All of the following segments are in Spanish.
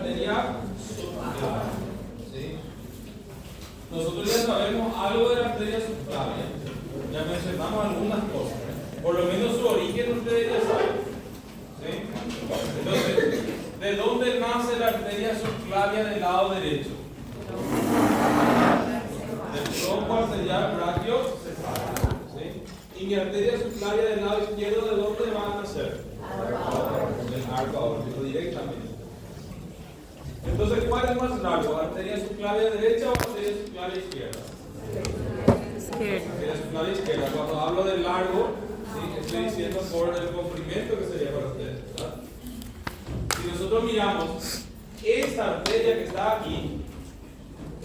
arteria subclavia. ¿Sí? Nosotros ya sabemos algo de la arteria subclavia. Ya mencionamos algunas cosas. Por lo menos su origen ustedes ya saben. ¿Sí? Entonces, ¿de dónde nace la arteria subclavia del lado derecho? Del tronco arterial brachiocefálico. ¿Sí? Y mi arteria subclavia del lado izquierdo, ¿de dónde va a nacer? Del arco aórtico directamente. Entonces, ¿cuál es más largo? ¿Arteria subclavia derecha o arteria subclavia izquierda? Arteria subclavia izquierda. Cuando hablo de largo, ¿sí? Estoy diciendo por el comprimento que sería para ustedes, ¿verdad? Si nosotros miramos esta arteria que está aquí,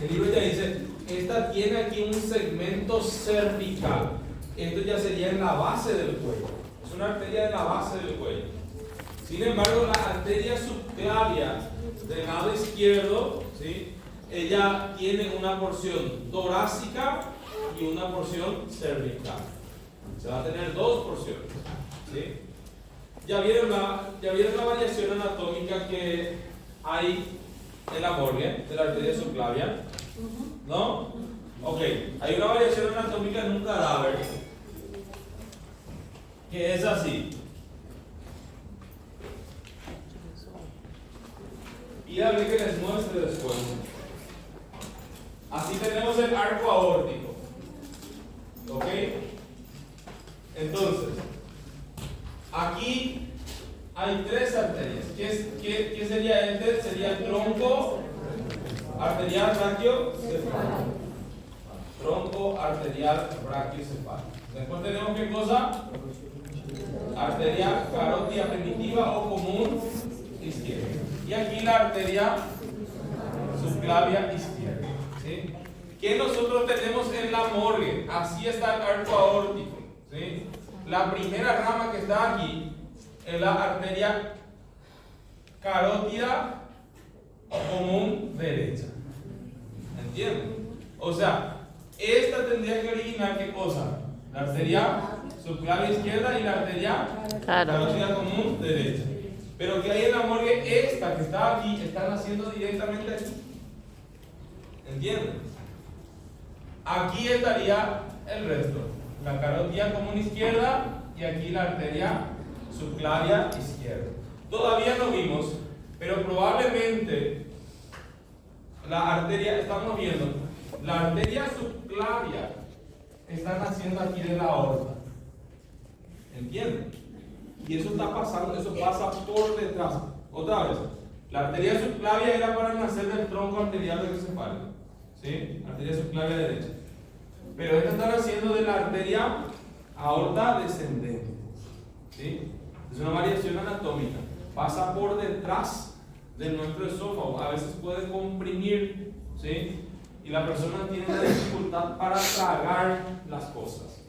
el libro ya dice, esta tiene aquí un segmento cervical. Esto ya sería en la base del cuello. Es una arteria de la base del cuello. Sin embargo, la arteria subclavia del lado izquierdo, ¿sí? Ella tiene una porción torácica y una porción cervical. Se va a tener dos porciones. ¿Sí? ¿Ya vieron la variación anatómica que hay en la morgue de la arteria subclavia? ¿No? Ok, hay una variación anatómica en un cadáver que es así. Pídale que les muestre después. Así tenemos el arco aórtico. ¿Ok? Entonces, aquí hay tres arterias. ¿Qué sería este? Sería el tronco arterial brachiocefálico. Tronco arterial brachiocefálico. Después tenemos ¿qué cosa? Arteria carótida primitiva o común izquierda. Y aquí la arteria subclavia izquierda. ¿Sí? ¿Qué nosotros tenemos en la morgue? Así está el arco aórtico. ¿Sí? La primera rama que está aquí es la arteria carótida común derecha. ¿Entienden? O sea, esta tendría que originar ¿qué cosa? La arteria subclavia izquierda y la arteria carótida común derecha. Pero que hay en la morgue, esta que está aquí, está naciendo directamente aquí. ¿Entienden? Aquí estaría el resto. La carótida común izquierda y aquí la arteria subclavia izquierda. Todavía no vimos, pero probablemente la arteria, estamos viendo, la arteria subclavia está naciendo aquí de la aorta. ¿Entienden? Y eso está pasando, eso pasa por detrás. Otra vez, la arteria subclavia era para nacer del tronco arterial brachiocefálico. ¿Sí? Arteria subclavia derecha. Pero esta está naciendo de la arteria aorta descendente. ¿Sí? Es una variación anatómica. Pasa por detrás de nuestro esófago. A veces puede comprimir. ¿Sí? Y la persona tiene una dificultad para tragar las cosas.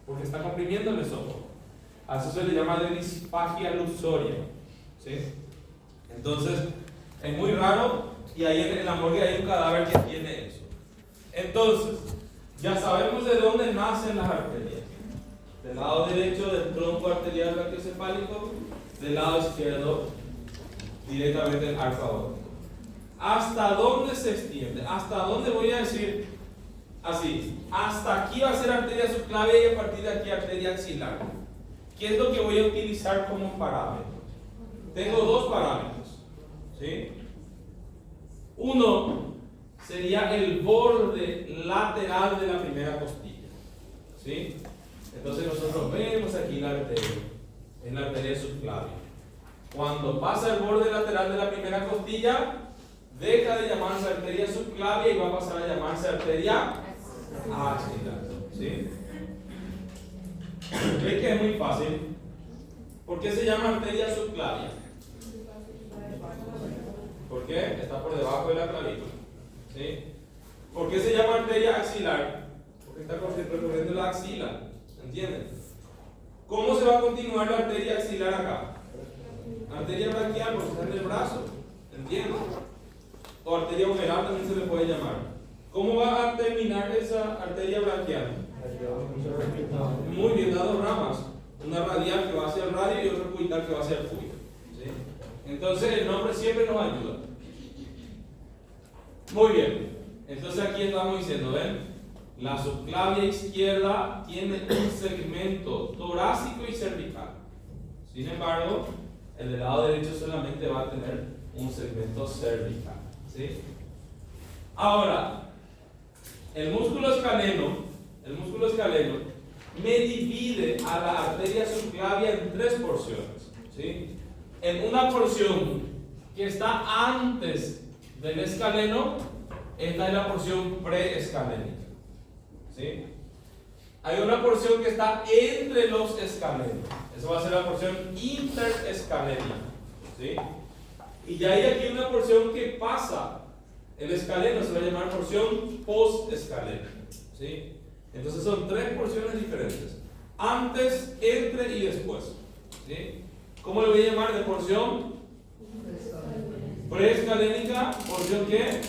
Porque está comprimiendo el esófago. A eso se le llama disfagia luxoria. ¿Sí? Entonces, es muy raro. Y ahí en la morgue hay un cadáver que tiene eso. Entonces, ya sabemos de dónde nacen las arterias. Del lado derecho del tronco arterial brachiocefálico, del lado izquierdo directamente el arco aórtico. ¿Hasta dónde se extiende? ¿Hasta dónde voy a decir? Así, hasta aquí va a ser arteria subclavia y a partir de aquí arteria axilar. ¿Qué es lo que voy a utilizar como parámetro? Tengo dos parámetros. ¿Sí? Uno sería el borde lateral de la primera costilla. ¿Sí? Entonces nosotros vemos aquí la arteria, en la arteria subclavia. Cuando pasa el borde lateral de la primera costilla, deja de llamarse arteria subclavia y va a pasar a llamarse arteria axilar. ¿Sí? ¿Ven que es muy fácil? ¿Por qué se llama arteria subclavia? ¿Por qué? Está por debajo de la clavícula. ¿Sí? ¿Por qué se llama arteria axilar? Porque está recorriendo la axila. ¿Entienden? ¿Cómo se va a continuar la arteria axilar acá? Arteria braquial porque está en el brazo. ¿Entienden? O arteria humeral también se le puede llamar. ¿Cómo va a terminar esa arteria braquial? Muy bien, da dos ramas. Una radial que va hacia el radio y otra cubital que va hacia el cuello. ¿Sí? Entonces el nombre siempre nos ayuda. Muy bien. Entonces aquí estamos diciendo, ¿ven? La subclavia izquierda tiene un segmento torácico y cervical. Sin embargo, el del lado derecho solamente va a tener un segmento cervical. ¿Sí? Ahora, el músculo escaleno me divide a la arteria subclavia en tres porciones. ¿Sí? En una porción que está antes del escaleno, esta es la porción preescalénica. ¿Sí? Hay una porción que está entre los escalenos. Eso va a ser la porción interescalénica. ¿Sí? Y ya hay aquí una porción que pasa el escaleno, se va a llamar porción postescalénica. ¿Sí? Entonces son tres porciones diferentes: antes, entre y después. ¿Sí? ¿Cómo le voy a llamar de porción? Preescalénica, porción ¿qué?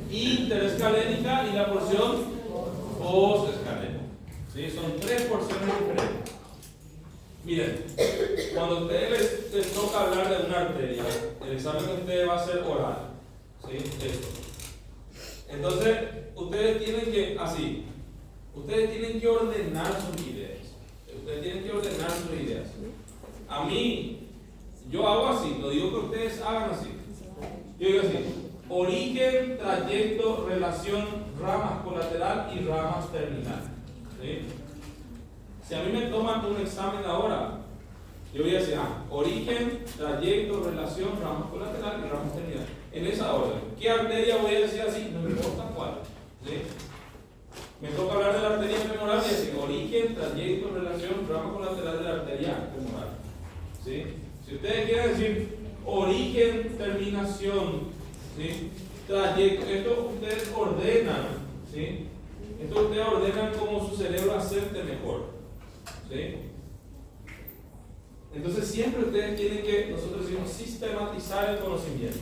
Interescalénica y la porción postescalénica. ¿Sí? Son tres porciones diferentes. Miren, cuando a ustedes les toca hablar de una arteria, el examen de ustedes va a ser oral. ¿Sí? Esto. Entonces, ustedes tienen que, así, ustedes tienen que ordenar sus ideas. Ustedes tienen que ordenar sus ideas. A mí, yo hago así, no digo que ustedes hagan así. Yo digo así: origen, trayecto, relación, ramas colateral y ramas terminal. ¿Sí? Si a mí me toman un examen ahora, yo voy a decir, origen, trayecto, relación, ramas colateral y ramas terminal. En esa orden. ¿Qué arteria voy a decir así? No me importa cuál. ¿Sí? Me toca hablar de la arteria femoral y decir origen, trayecto, relación, rama colateral de la arteria femoral. ¿Sí? Si ustedes quieren decir origen, terminación, ¿sí? Trayecto, esto ustedes ordenan. ¿Sí? Esto ustedes ordenan como su cerebro acepte mejor. ¿Sí? Entonces siempre ustedes tienen que, nosotros decimos, sistematizar el conocimiento.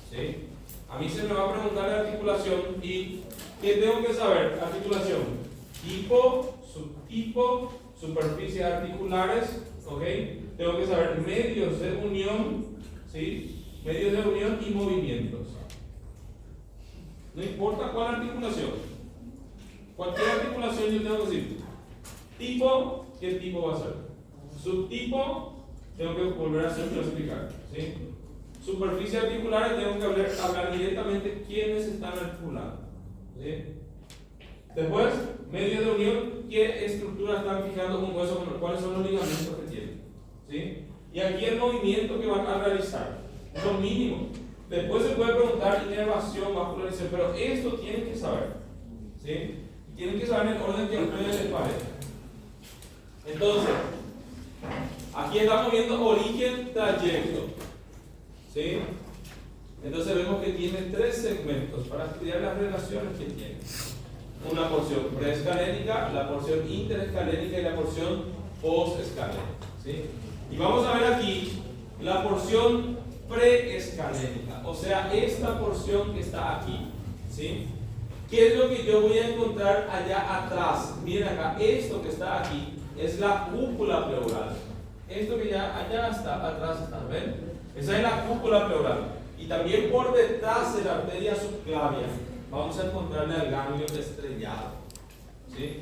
¿Sí? A mí se me va a preguntar de articulación y ¿qué tengo que saber? Articulación, tipo, subtipo, superficies articulares, ¿ok? Tengo que saber medios de unión, ¿sí? Medios de unión y movimientos. No importa cuál articulación, cualquier articulación yo tengo que decir tipo, ¿qué tipo va a ser? Subtipo, tengo que volver a hacer clasificar, ¿sí? Superficies articulares, tengo que hablar directamente quiénes están articulando, ¿sí? Después, medios de unión, qué estructura están fijando un hueso, cuáles son los ligamentos que tienen, ¿sí? Y aquí el movimiento que van a realizar, lo mínimo. Después se puede preguntar inervación, vascularización, pero esto tienen que saber, ¿sí? Tienen que saber en el orden que a ustedes les parezca. Entonces, aquí estamos viendo origen, trayecto. ¿Sí? Entonces vemos que tiene tres segmentos para estudiar las relaciones que tiene. Una porción preescalénica, la porción interescalénica y la porción postescalénica. ¿Sí? Y vamos a ver aquí la porción preescalénica, o sea, esta porción que está aquí. ¿Sí? ¿Qué es lo que yo voy a encontrar allá atrás? Miren acá, esto que está aquí es la cúpula pleural. Esto que ya allá está, atrás está, ¿ven? Esa es la cúpula pleural. Y también por detrás de la arteria subclavia vamos a encontrarle al ganglio estrellado. ¿Sí?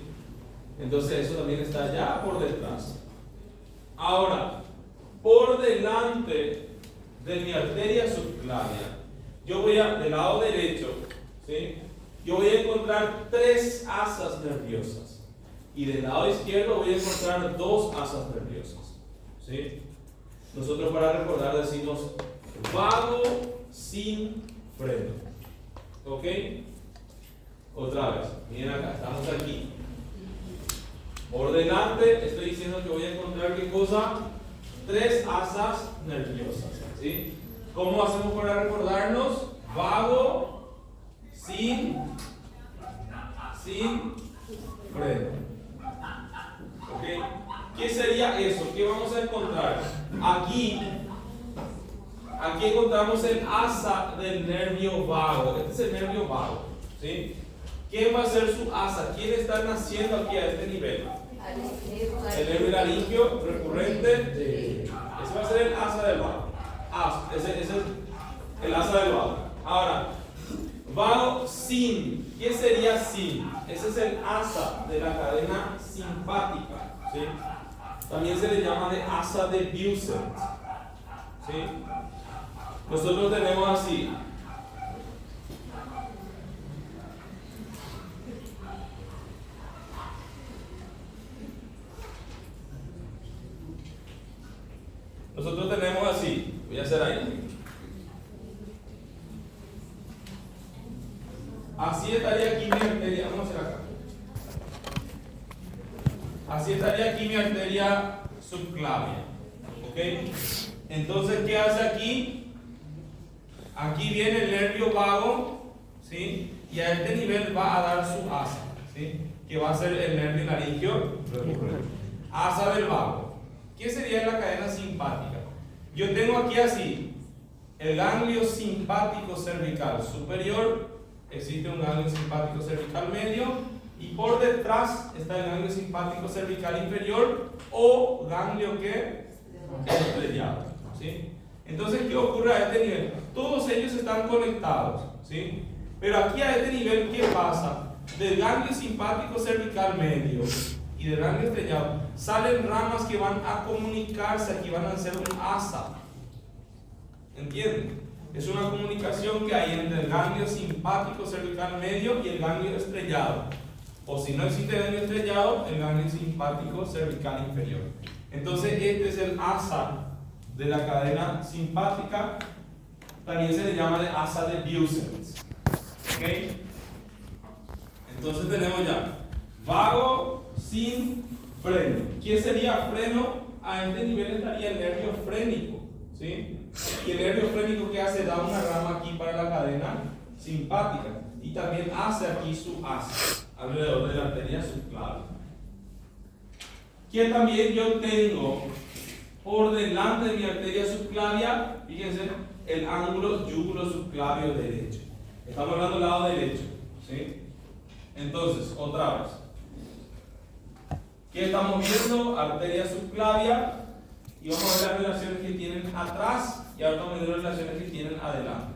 Entonces eso también está allá por detrás. Ahora, por delante de mi arteria subclavia, yo voy a, del lado derecho, ¿sí? Yo voy a encontrar tres asas nerviosas. Y del lado izquierdo voy a encontrar dos asas nerviosas. ¿Sí? Nosotros para recordar decimos vago sin freno. ¿Ok? Otra vez, miren acá, estamos aquí. Por delante estoy diciendo que voy a encontrar ¿qué cosa? Tres asas nerviosas. ¿Sí? ¿Cómo hacemos para recordarnos? Vago sin freno. ¿Okay? ¿Qué sería eso? ¿Qué vamos a encontrar? Aquí encontramos el asa del nervio vago. Este es el nervio vago. ¿Sí? ¿Quién va a ser su asa? ¿Quién está naciendo aquí a este nivel? El nervio laringio recurrente. Ese va a ser el asa del vago. Ese es el asa del vago. Ahora, sin. ¿Qué sería sin? Ese es el asa de la cadena simpática, ¿sí? También se le llama de asa de Busent, ¿sí? Nosotros tenemos así. Nosotros tenemos así. Voy a hacer ahí. Así estaría aquí mi arteria. Vamos a hacer acá. Así estaría aquí mi arteria subclavia. ¿Ok? Entonces, ¿qué hace aquí? Aquí viene el nervio vago, ¿sí? Y a este nivel va a dar su asa, ¿sí? Que va a ser el nervio laringio recurrente. Asa del vago. ¿Qué sería la cadena simpática? Yo tengo aquí así el ganglio simpático cervical superior. Existe un ganglio simpático cervical medio y por detrás está el ganglio simpático cervical inferior o ganglio que estrellado, ¿sí? Entonces, ¿qué ocurre a este nivel? Todos ellos están conectados, ¿sí? Pero aquí a este nivel, ¿qué pasa? Del ganglio simpático cervical medio y del ganglio estrellado salen ramas que van a comunicarse, aquí van a ser un asa. ¿Entienden? Es una comunicación que hay entre el ganglio simpático cervical medio y el ganglio estrellado. O si no existe el ganglio estrellado, el ganglio simpático cervical inferior. Entonces, este es el asa de la cadena simpática. También se le llama de asa de Busent. ¿Ok? Entonces tenemos ya vago sin freno. ¿Qué sería freno? A este nivel estaría el nervio frénico, ¿sí? Y el nervio frénico que hace da una rama aquí para la cadena simpática y también hace aquí su asa alrededor de la arteria subclavia. Que también yo tengo por delante de mi arteria subclavia, fíjense, el ángulo yúgulo subclavio derecho. Estamos hablando del lado derecho, ¿sí? Entonces, otra vez. ¿Qué estamos viendo? Arteria subclavia. Y vamos a ver las relaciones que tienen atrás y ahora vamos a ver las relaciones que tienen adelante.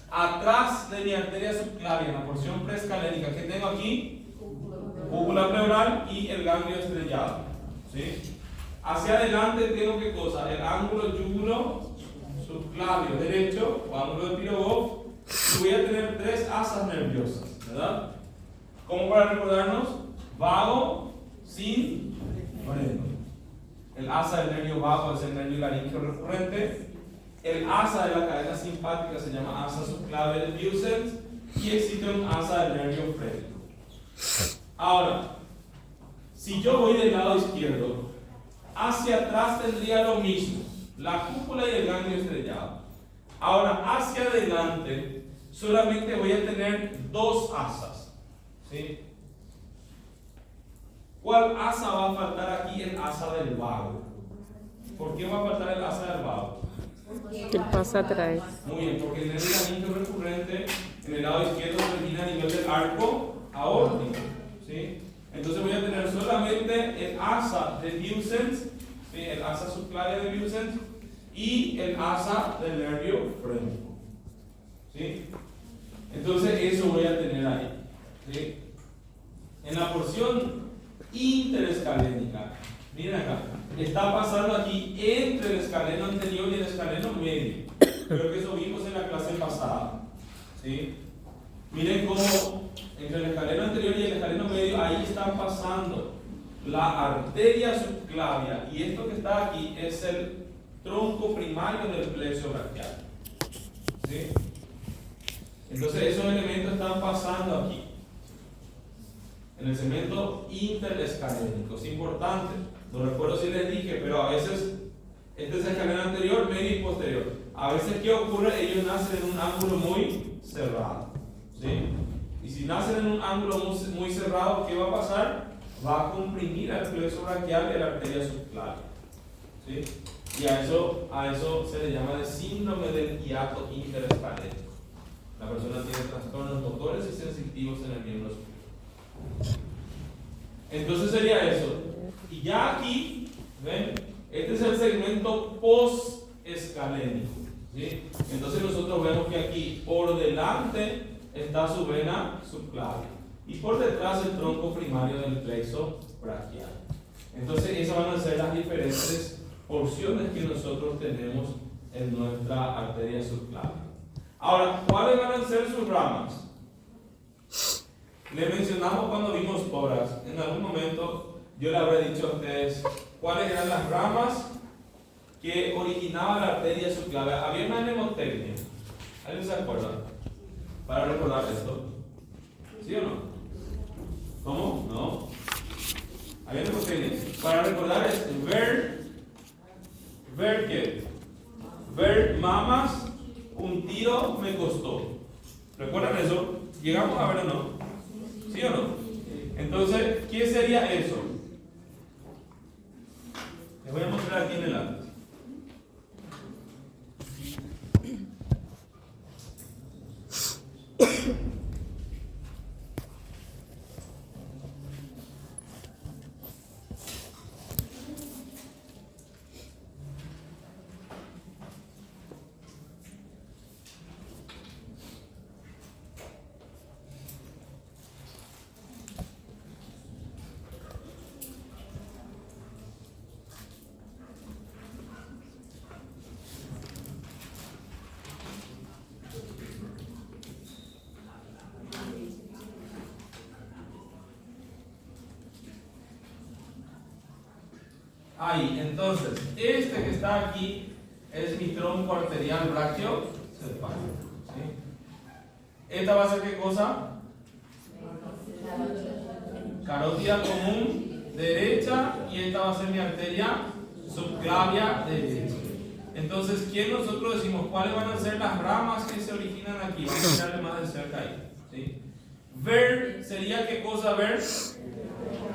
Atrás de mi arteria subclavia, en la porción preescalénica, ¿qué tengo aquí? Cúpula pleural y el ganglio estrellado, ¿sí? Hacia adelante tengo ¿qué cosa? El ángulo yúgulo subclavio derecho o ángulo de Pirogov. Y voy a tener tres asas nerviosas, ¿verdad? Como para recordarnos, vago sin freno. El asa del nervio vago es el nervio laringio recurrente. El asa de la cadena simpática se llama asa subclavia de Busent y existe un asa del nervio frénico. Ahora, si yo voy del lado izquierdo, hacia atrás tendría lo mismo, la cúpula y el ganglio estrellado. Ahora, hacia adelante, solamente voy a tener dos asas, ¿sí? ¿Cuál asa va a faltar aquí? El asa del vago. ¿Por qué va a faltar el asa del vago? ¿Qué pasa atrás? Muy bien, porque el nervio laringio recurrente en el lado izquierdo termina a nivel del arco aórtico, ¿sí? Entonces voy a tener solamente el asa de Busent, ¿sí? El asa subclavia de Busent y el asa del nervio frénico, ¿sí? Entonces eso voy a tener ahí, ¿sí? En la porción interescalénica, miren acá, está pasando aquí entre el escaleno anterior y el escaleno medio. Creo que eso vimos en la clase pasada, ¿sí? Miren cómo entre el escaleno anterior y el escaleno medio, ahí está pasando la arteria subclavia y esto que está aquí es el tronco primario del plexo braquial, ¿sí? Entonces esos elementos están pasando aquí en el segmento interescalénico. Es importante, no recuerdo si les dije, pero a veces este es el escaleno anterior, medio y posterior. A veces, ¿qué ocurre? Ellos nacen en un ángulo muy cerrado, ¿sí? Y si nacen en un ángulo muy cerrado, ¿qué va a pasar? Va a comprimir al plexo braquial y a la arteria subclavia, ¿sí? Y a eso se le llama de síndrome del hiato interescalénico. La persona tiene trastornos motores y sensitivos en el miembro superior. Entonces sería eso. Y ya aquí, ¿ven? Este es el segmento post-escalénico, ¿sí? Entonces nosotros vemos que aquí por delante está su vena subclavia. Y por detrás el tronco primario del plexo braquial. Entonces esas van a ser las diferentes porciones que nosotros tenemos en nuestra arteria subclavia. Ahora, ¿cuáles van a ser sus ramas? Le mencionamos cuando vimos poras. En algún momento yo le habré dicho a ustedes cuáles eran las ramas que originaban la arteria subclavia. Había una mnemotecnia. ¿Alguien se acuerda? Para recordar esto. ¿Sí o no? ¿Cómo? No. Había mnemotecnia. Para recordar es ver qué. Ver mamas, un tiro me costó. ¿Recuerdan eso? ¿Llegamos a ver o no? ¿Sí o no? Entonces, ¿qué sería eso? Les voy a mostrar aquí en el lápiz. Ahí, entonces, este que está aquí es mi tronco arterial brachiocefálico. ¿Sí? ¿Esta va a ser qué cosa? Carótida común derecha, y esta va a ser mi arteria subclavia derecha. Entonces, ¿quién nosotros decimos cuáles van a ser las ramas que se originan aquí? Vamos a mirarle más de cerca ahí. ¿Sí? Ver sería qué cosa ver?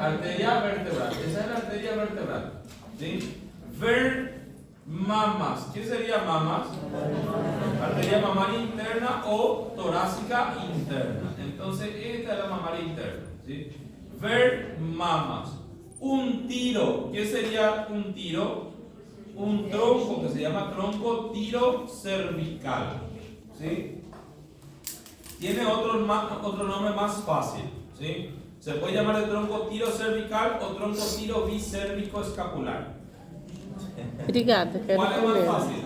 Arteria vertebral. Esa es la arteria vertebral. ¿Sí? Ver mamas. ¿Qué sería mamas? Arteria mamaria interna o torácica interna. Entonces, esta es la mamaria interna. ¿Sí? Ver mamas. Un tiro. ¿Qué sería un tiro? Un tronco que se llama tronco tiro cervical. ¿Sí? Tiene otro nombre más fácil. ¿Sí? Se puede llamar el tronco tiro cervical o tronco tiro bicérvico escapular. Obrigada, ¿Cuál es más fácil?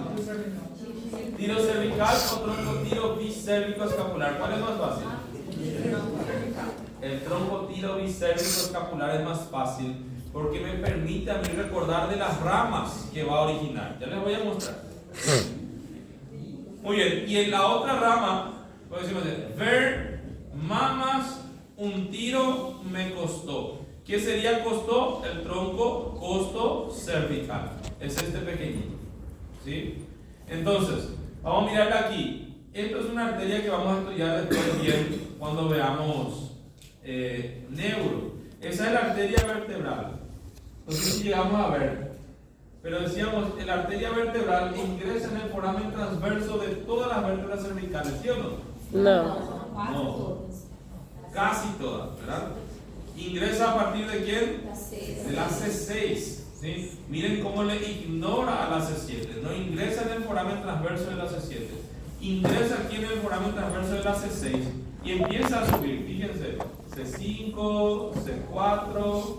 ¿Tiro cervical o tronco tiro bicérvico escapular? ¿Cuál es más fácil? El tronco tiro bicérvico escapular es más fácil porque me permite a mí recordar de las ramas que va a originar. Ya les voy a mostrar. Muy bien, y en la otra rama, pues decimos, ver mamas, un tiro me costó. ¿Qué sería costó? El tronco costo cervical. Es este pequeñito. ¿Sí? Entonces, vamos a mirarla aquí. Esto es una arteria que vamos a estudiar después bien cuando veamos neuro. Esa es la arteria vertebral. No sé si llegamos a ver. Pero decíamos, la arteria vertebral ingresa en el foramen transverso de todas las vértebras cervicales, ¿sí o no? No. No. Casi todas, ¿verdad? Ingresa a partir de quién? De la C6. ¿Sí? Miren cómo le ignora a la C7. No ingresa en el foramen transverso de la C7. Ingresa aquí en el foramen transverso de la C6 y empieza a subir. Fíjense, C5, C4,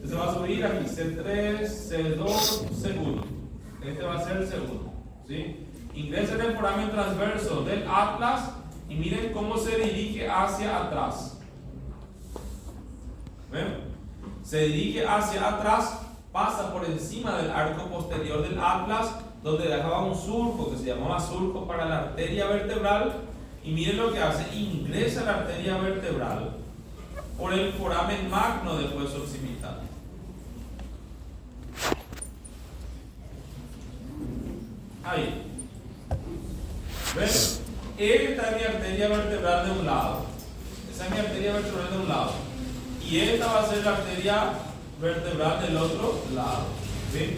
se va a subir aquí C3, C2, C1. Este va a ser C1. ¿Sí? Ingresa en el foramen transverso del atlas y miren cómo se dirige hacia atrás. ¿Ven? Se dirige hacia atrás, pasa por encima del arco posterior del atlas, donde dejaba un surco que se llamaba surco para la arteria vertebral, y miren lo que hace, ingresa a la arteria vertebral por el foramen magno del hueso occipital. Ahí. ¿Ven? Esta es mi arteria vertebral de un lado. Esa es mi arteria vertebral de un lado. Y esta va a ser la arteria vertebral del otro lado. ¿Sí?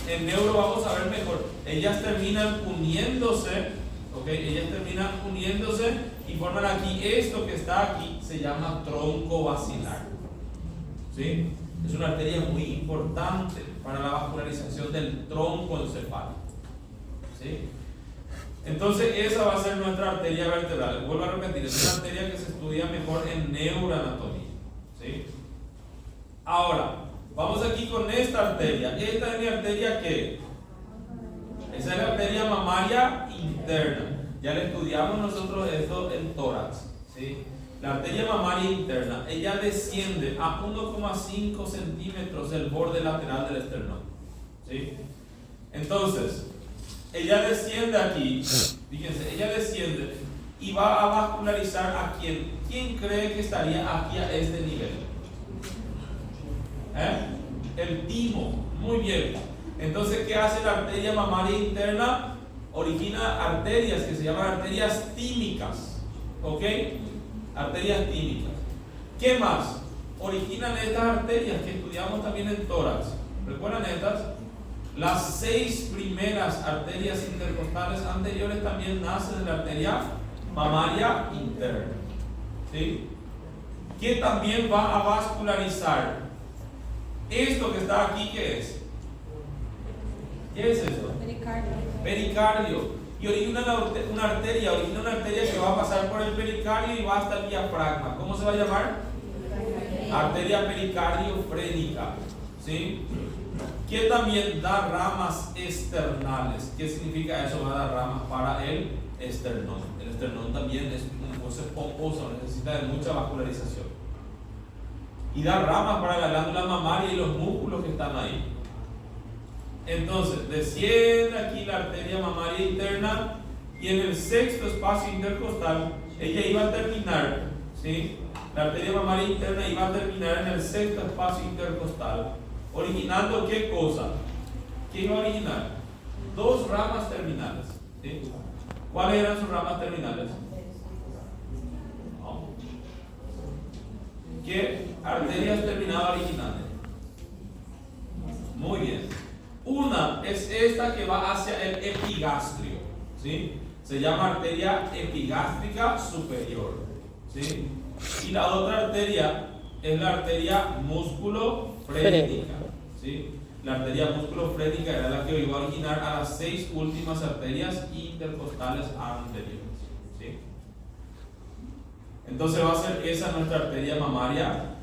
En neuro vamos a ver mejor. Ellas terminan uniéndose. ¿Ok? Ellas terminan uniéndose y forman aquí esto que está aquí. Se llama tronco basilar. ¿Sí? Es una arteria muy importante para la vascularización del tronco encefálico. ¿Sí? Entonces esa va a ser nuestra arteria vertebral. Vuelvo a repetir, es una arteria que se estudia mejor en neuroanatomía, ¿sí? Ahora, vamos aquí con esta arteria. Esta es mi arteria, ¿qué? Esa es la arteria mamaria interna. Ya le estudiamos nosotros esto en tórax, ¿sí? La arteria mamaria interna, ella desciende a 1,5 centímetros del borde lateral del esternón, ¿sí? Entonces, ella desciende aquí, fíjense, ella desciende y va a vascularizar a quién. ¿Quién cree que estaría aquí a este nivel? El timo. Muy bien. Entonces, ¿qué hace la arteria mamaria interna? Origina arterias que se llaman arterias tímicas. ¿Ok? Arterias tímicas. ¿Qué más? Originan estas arterias que estudiamos también en tórax. ¿Recuerdan estas? Las 6 primeras arterias intercostales anteriores también nacen de la arteria mamaria interna, ¿sí? Que también va a vascularizar esto que está aquí. ¿Qué es? ¿Qué es esto? Pericardio. Pericardio. Y origina una arteria que va a pasar por el pericardio y va hasta el diafragma. ¿Cómo se va a llamar? Arteria pericardiofrénica, ¿sí? Que también da ramas externales. ¿Qué significa eso? Va a dar ramas para el esternón. El esternón también es un hueso esponjoso, necesita de mucha vascularización. Y da ramas para la glándula mamaria y los músculos que están ahí. Entonces, desciende aquí la arteria mamaria interna y en el sexto espacio intercostal, ella iba a terminar, ¿sí? La arteria mamaria interna iba a terminar en el sexto espacio intercostal. Originando ¿qué cosa? ¿Qué iba a originar? 2 ramas terminales, ¿sí? ¿Cuáles eran sus ramas terminales? No. ¿Qué arterias terminaba originando? Muy bien. Una es esta que va hacia el epigastrio, ¿sí? Se llama arteria epigástrica superior, ¿sí? Y la otra arteria es la arteria músculo-frénica, ¿sí? La arteria músculo-frénica era la que iba a originar a las 6 últimas arterias intercostales anteriores, ¿sí? Entonces va a ser esa nuestra arteria mamaria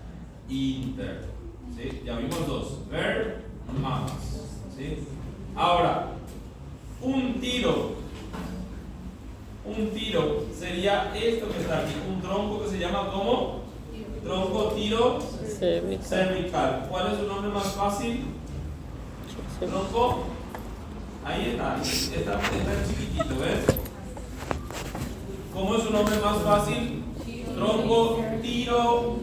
interna, ¿sí? Ya vimos 2, ver mamas, ¿sí? Ahora, un tiro sería esto que está aquí, un tronco que se llama ¿cómo? Tronco tiro cervical. ¿Cuál es su nombre más fácil? Tronco. Ahí está chiquitito, ¿ves? ¿Cómo es su nombre más fácil? Tronco tiro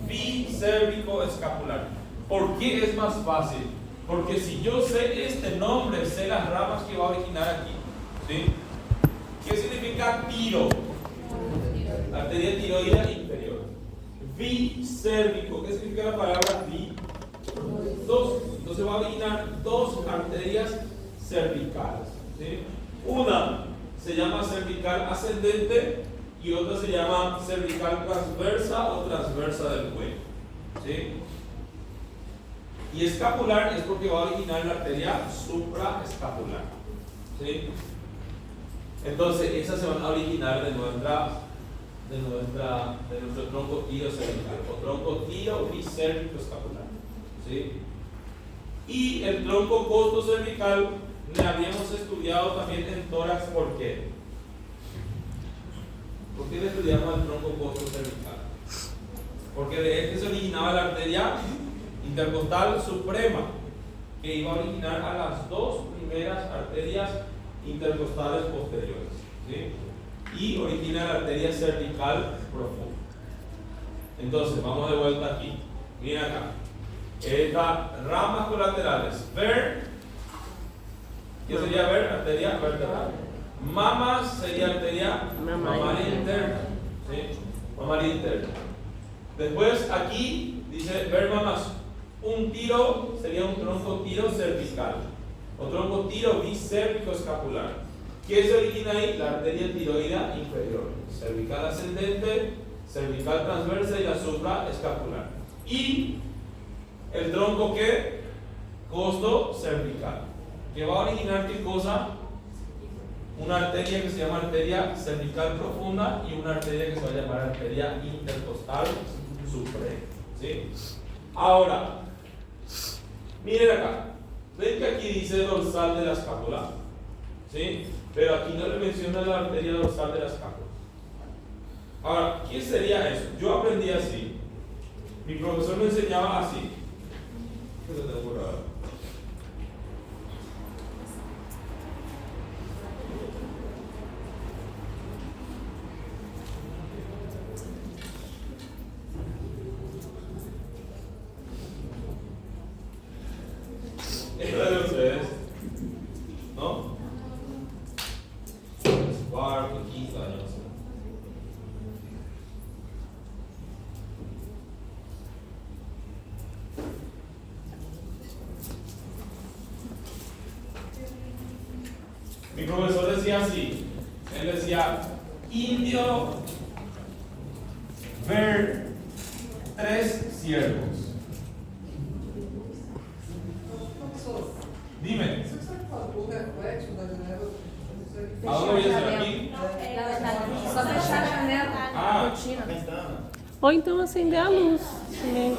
bicérvico escapular. ¿Por qué es más fácil? Porque si yo sé este nombre, sé las ramas que va a originar aquí, ¿sí? ¿Qué significa tiro? Arteria tiroidea inferior. Bicérvico. ¿Qué significa la palabra bi? 2. Entonces va a originar 2 arterias cervicales, ¿sí? Una se llama cervical ascendente y otra se llama cervical transversa o transversa del cuello, ¿sí? Y escapular es porque va a originar la arteria supraescapular, ¿sí? Entonces esas se van a originar de nuestro tronco tiro cervical o tronco tiro bicérvico escapular, ¿sí? Y el tronco costo cervical le habíamos estudiado también en tórax. ¿Por qué? ¿Por qué le estudiamos el tronco costo cervical? Porque de este se originaba la arteria intercostal suprema, que iba a originar a las 2 primeras arterias intercostales posteriores, ¿sí? Y origina la arteria cervical profunda. Entonces, vamos de vuelta aquí. Miren acá. Estas ramas colaterales. Ver, ¿qué sería ver? Arteria vertebral. Mamas sería arteria mamaria interna, ¿sí? Mamaria interna. Después aquí dice ver mamas. Un tiro sería un tronco tiro cervical o tronco tiro bicérvico escapular. ¿Qué se origina ahí? La arteria tiroidea inferior, cervical ascendente, cervical transversa y la supraescapular. Y el tronco ¿qué? Costo cervical, que va a originar ¿qué cosa? una arteria que se llama arteria cervical profunda y una arteria que se va a llamar arteria intercostal suprema. ¿Sí? Ahora, miren acá. ¿Ven que aquí dice dorsal de la escápula? ¿Sí? Pero aquí no le menciona la arteria dorsal de la escápula. Ahora, ¿qué sería eso? Yo aprendí así. Mi profesor me enseñaba así. ¿Qué se te ocurre ahora? Esta de ustedes, ¿no? Cuarto, quinto año, no sé. Mi profesor decía así, él decía, indio ver 3 ciervos. Dime. ¿A dónde voy a hacer aquí? Só fechar a janela. Ah. Cortina. Ou então acender a luz. Também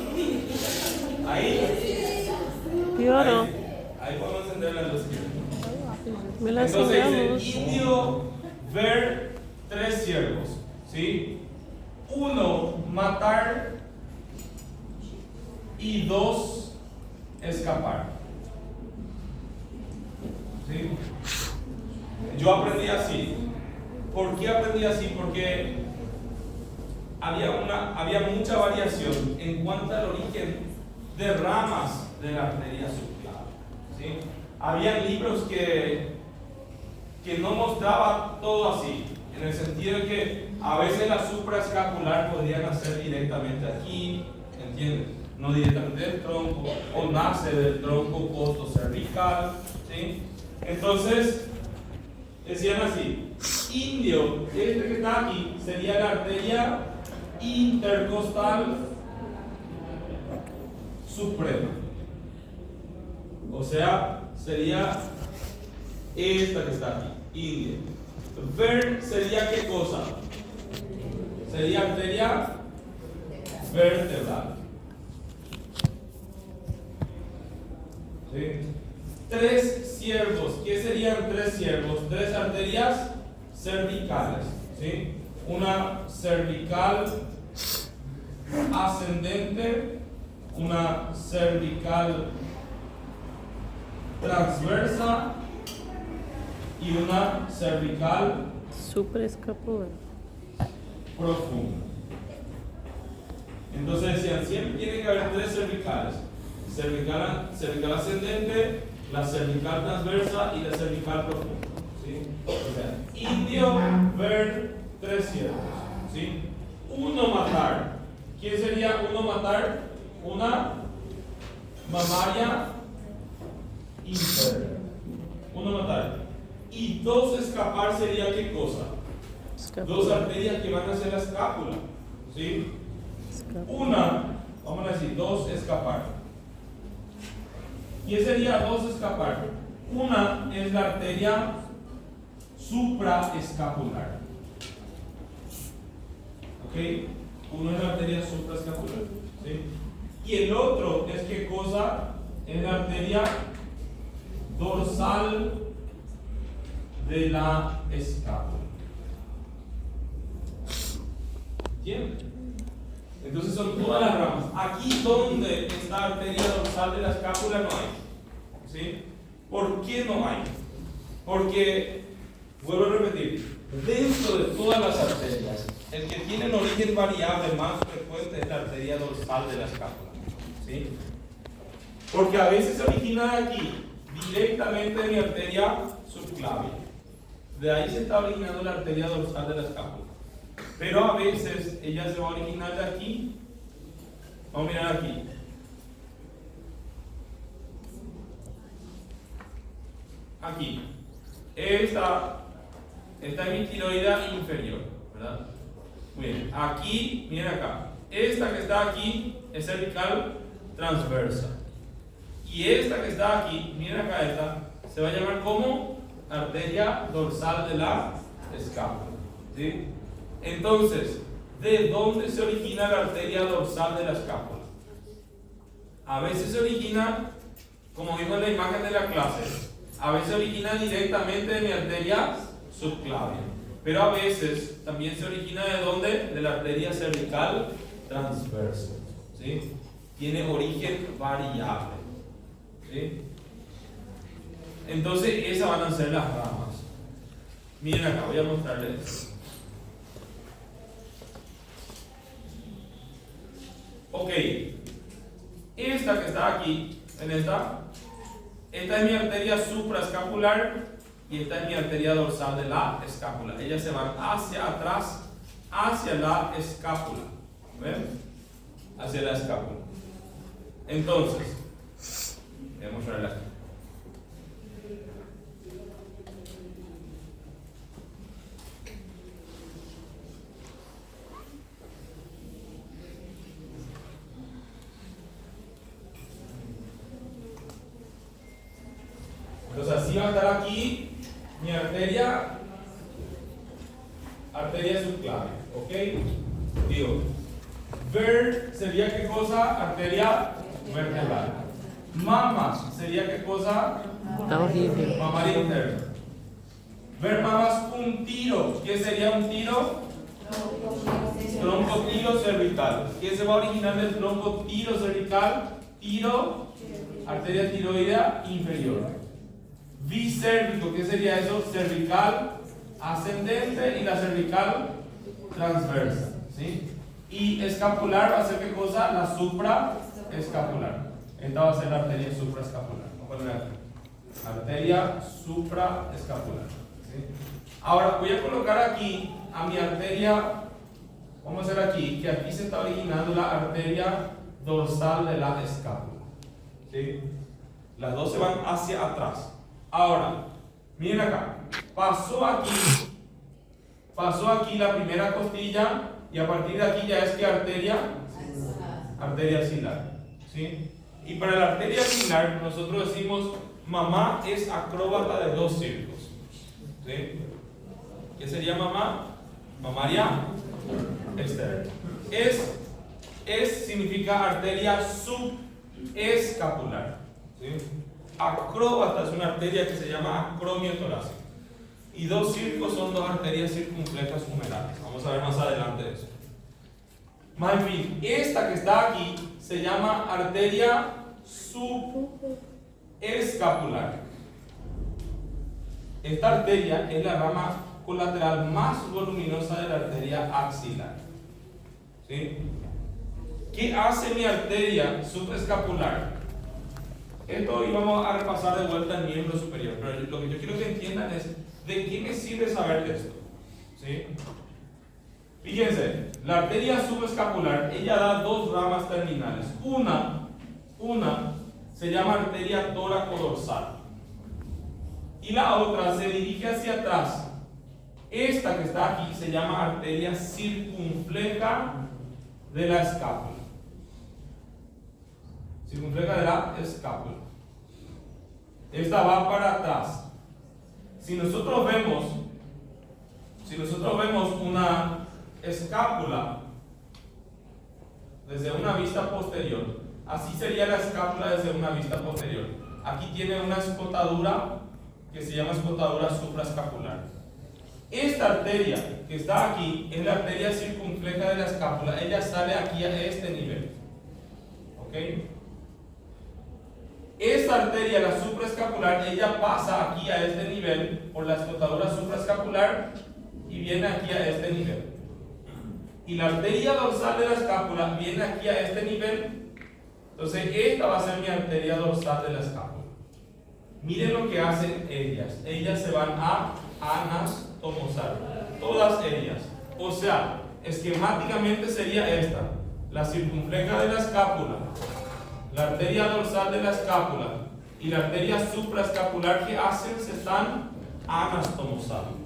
Ahí. piorou. Ahí podemos encender la luz. Melhor Entonces acender a dice, luz. indio ver 3 ciervos, ¿sí? 1 matar y 2 escapar. ¿Sí? Yo aprendí así. ¿Por qué aprendí así? Porque había mucha variación en cuanto al origen de ramas de la arteria subclaviana. ¿Sí? Habían libros que no mostraba todo así, en el sentido de que a veces la supraescapular podría nacer directamente aquí, ¿entiendes? No directamente del tronco, o nace del tronco costocervical, ¿sí? Entonces, decían así, indio, este que está aquí, sería la arteria intercostal suprema. O sea, sería esta que está aquí, indio. Ver sería qué cosa? Sería arteria vertebral. ¿Sí? 3 ciervos. ¿Qué serían 3 ciervos? 3 arterias cervicales. ¿Sí? Una cervical ascendente, una cervical transversa y una cervical Supraescapular. profunda. Entonces decían, siempre tiene que haber 3 cervicales. Cervical ascendente, la cervical transversa y la cervical profunda. ¿Sí? O sea, indio ver 3 ciervos. ¿Sí? 1 matar. ¿Quién sería 1 matar? Una mamaria interna. 1 matar. Y 2 escapar sería qué cosa? 2 arterias que van hacia la escápula. ¿Sí? Una, vamos a decir, 2 escapar. ¿Qué sería 2 escapar? Una es la arteria supraescapular. ¿Ok? Uno es la arteria supraescapular. ¿Sí? Y el otro es qué cosa? Es la arteria dorsal de la escápula. ¿Entienden? Entonces son todas las ramas. Aquí donde está arteria dorsal de la escápula no hay. ¿Sí? ¿Por qué no hay? Porque, vuelvo a repetir, dentro de todas las arterias, el que tiene un origen variable más frecuente es la arteria dorsal de la escápula. ¿Sí? Porque a veces se origina aquí, directamente en mi arteria subclavia. De ahí se está originando la arteria dorsal de la escápula. Pero a veces ella se va a originar de aquí. Vamos a mirar aquí. Aquí. Esta es mi tiroidea inferior, ¿verdad? Muy bien. Aquí, miren acá. Esta que está aquí es cervical transversa. Y esta que está aquí, miren acá, esta se va a llamar como arteria dorsal de la escápula. ¿Sí? Entonces, ¿de dónde se origina la arteria dorsal de la escápula? A veces se origina, como vimos en la imagen de la clase, a veces se origina directamente de mi arteria subclavia, pero a veces también se origina ¿de dónde? De la arteria cervical transversa. ¿Sí? Tiene origen variable. ¿Sí? Entonces, esas van a ser las ramas. Miren acá, voy a mostrarles esto. Ok, esta que está aquí, esta es mi arteria supraescapular y esta es mi arteria dorsal de la escápula. Ellas se van hacia atrás, hacia la escápula. ¿Ven? Hacia la escápula. Entonces, voy a mostrarles aquí. Entonces así va a estar aquí mi arteria subclavia, ¿ok? Digo, ver sería qué cosa, arteria vertebral. Mama sería qué cosa, Tá horrível. mamaria interna. Ver mamas un tiro, ¿qué sería un tiro? Troncotiro cervical. ¿Qué se va a originar del troncotiro cervical? Tiro, arteria tiroidea inferior. Bicérvico, ¿qué sería eso? Cervical ascendente y la cervical transversa. ¿Sí? Y escapular va a ser ¿qué cosa? La supraescapular. Esta va a ser la arteria supraescapular. Vamos a poner aquí. Arteria supraescapular. ¿Sí? Ahora voy a colocar aquí a mi arteria. Vamos a hacer aquí que aquí se está originando la arteria dorsal de la escápula. ¿Sí? Las dos se van hacia atrás. Ahora, miren acá, pasó aquí la primera costilla y a partir de aquí ya es que arteria axilar, ¿sí? Y para la arteria axilar nosotros decimos mamá es acróbata de dos círculos, ¿sí? ¿Qué sería mamá? Mamaria externa. Significa arteria subescapular, ¿sí? Acróbata es una arteria que se llama acromio torácico. Y dos circos son dos arterias circunflejas humerales. Vamos a ver más adelante eso. Más bien, esta que está aquí se llama arteria subescapular. Esta arteria es la rama colateral más voluminosa de la arteria axilar. ¿Sí? ¿Qué hace mi arteria subescapular? Esto íbamos a repasar de vuelta el miembro superior, pero lo que yo quiero que entiendan es de qué me sirve saber esto. ¿Sí? Fíjense, la arteria subescapular, ella da dos ramas terminales. Una se llama arteria tóraco-dorsal y la otra se dirige hacia atrás. Esta que está aquí se llama arteria circunfleja de la escápula. Circunfleja de la escápula. Esta va para atrás. Si nosotros vemos una escápula desde una vista posterior, así sería la escápula desde una vista posterior. Aquí tiene una escotadura que se llama escotadura supraescapular. Esta arteria que está aquí es la arteria circunfleja de la escápula. Ella sale aquí a este nivel. ¿Ok? Esta arteria, la supraescapular, ella pasa aquí a este nivel por la escotadura supraescapular y viene aquí a este nivel. Y la arteria dorsal de la escápula viene aquí a este nivel. Entonces esta va a ser mi arteria dorsal de la escápula. Miren lo que hacen ellas. Ellas se van a anastomosar. Todas ellas. O sea, esquemáticamente sería esta. La circunfleja de la escápula, la arteria dorsal de la escápula y la arteria supraescapular, que hacen, se están anastomosando.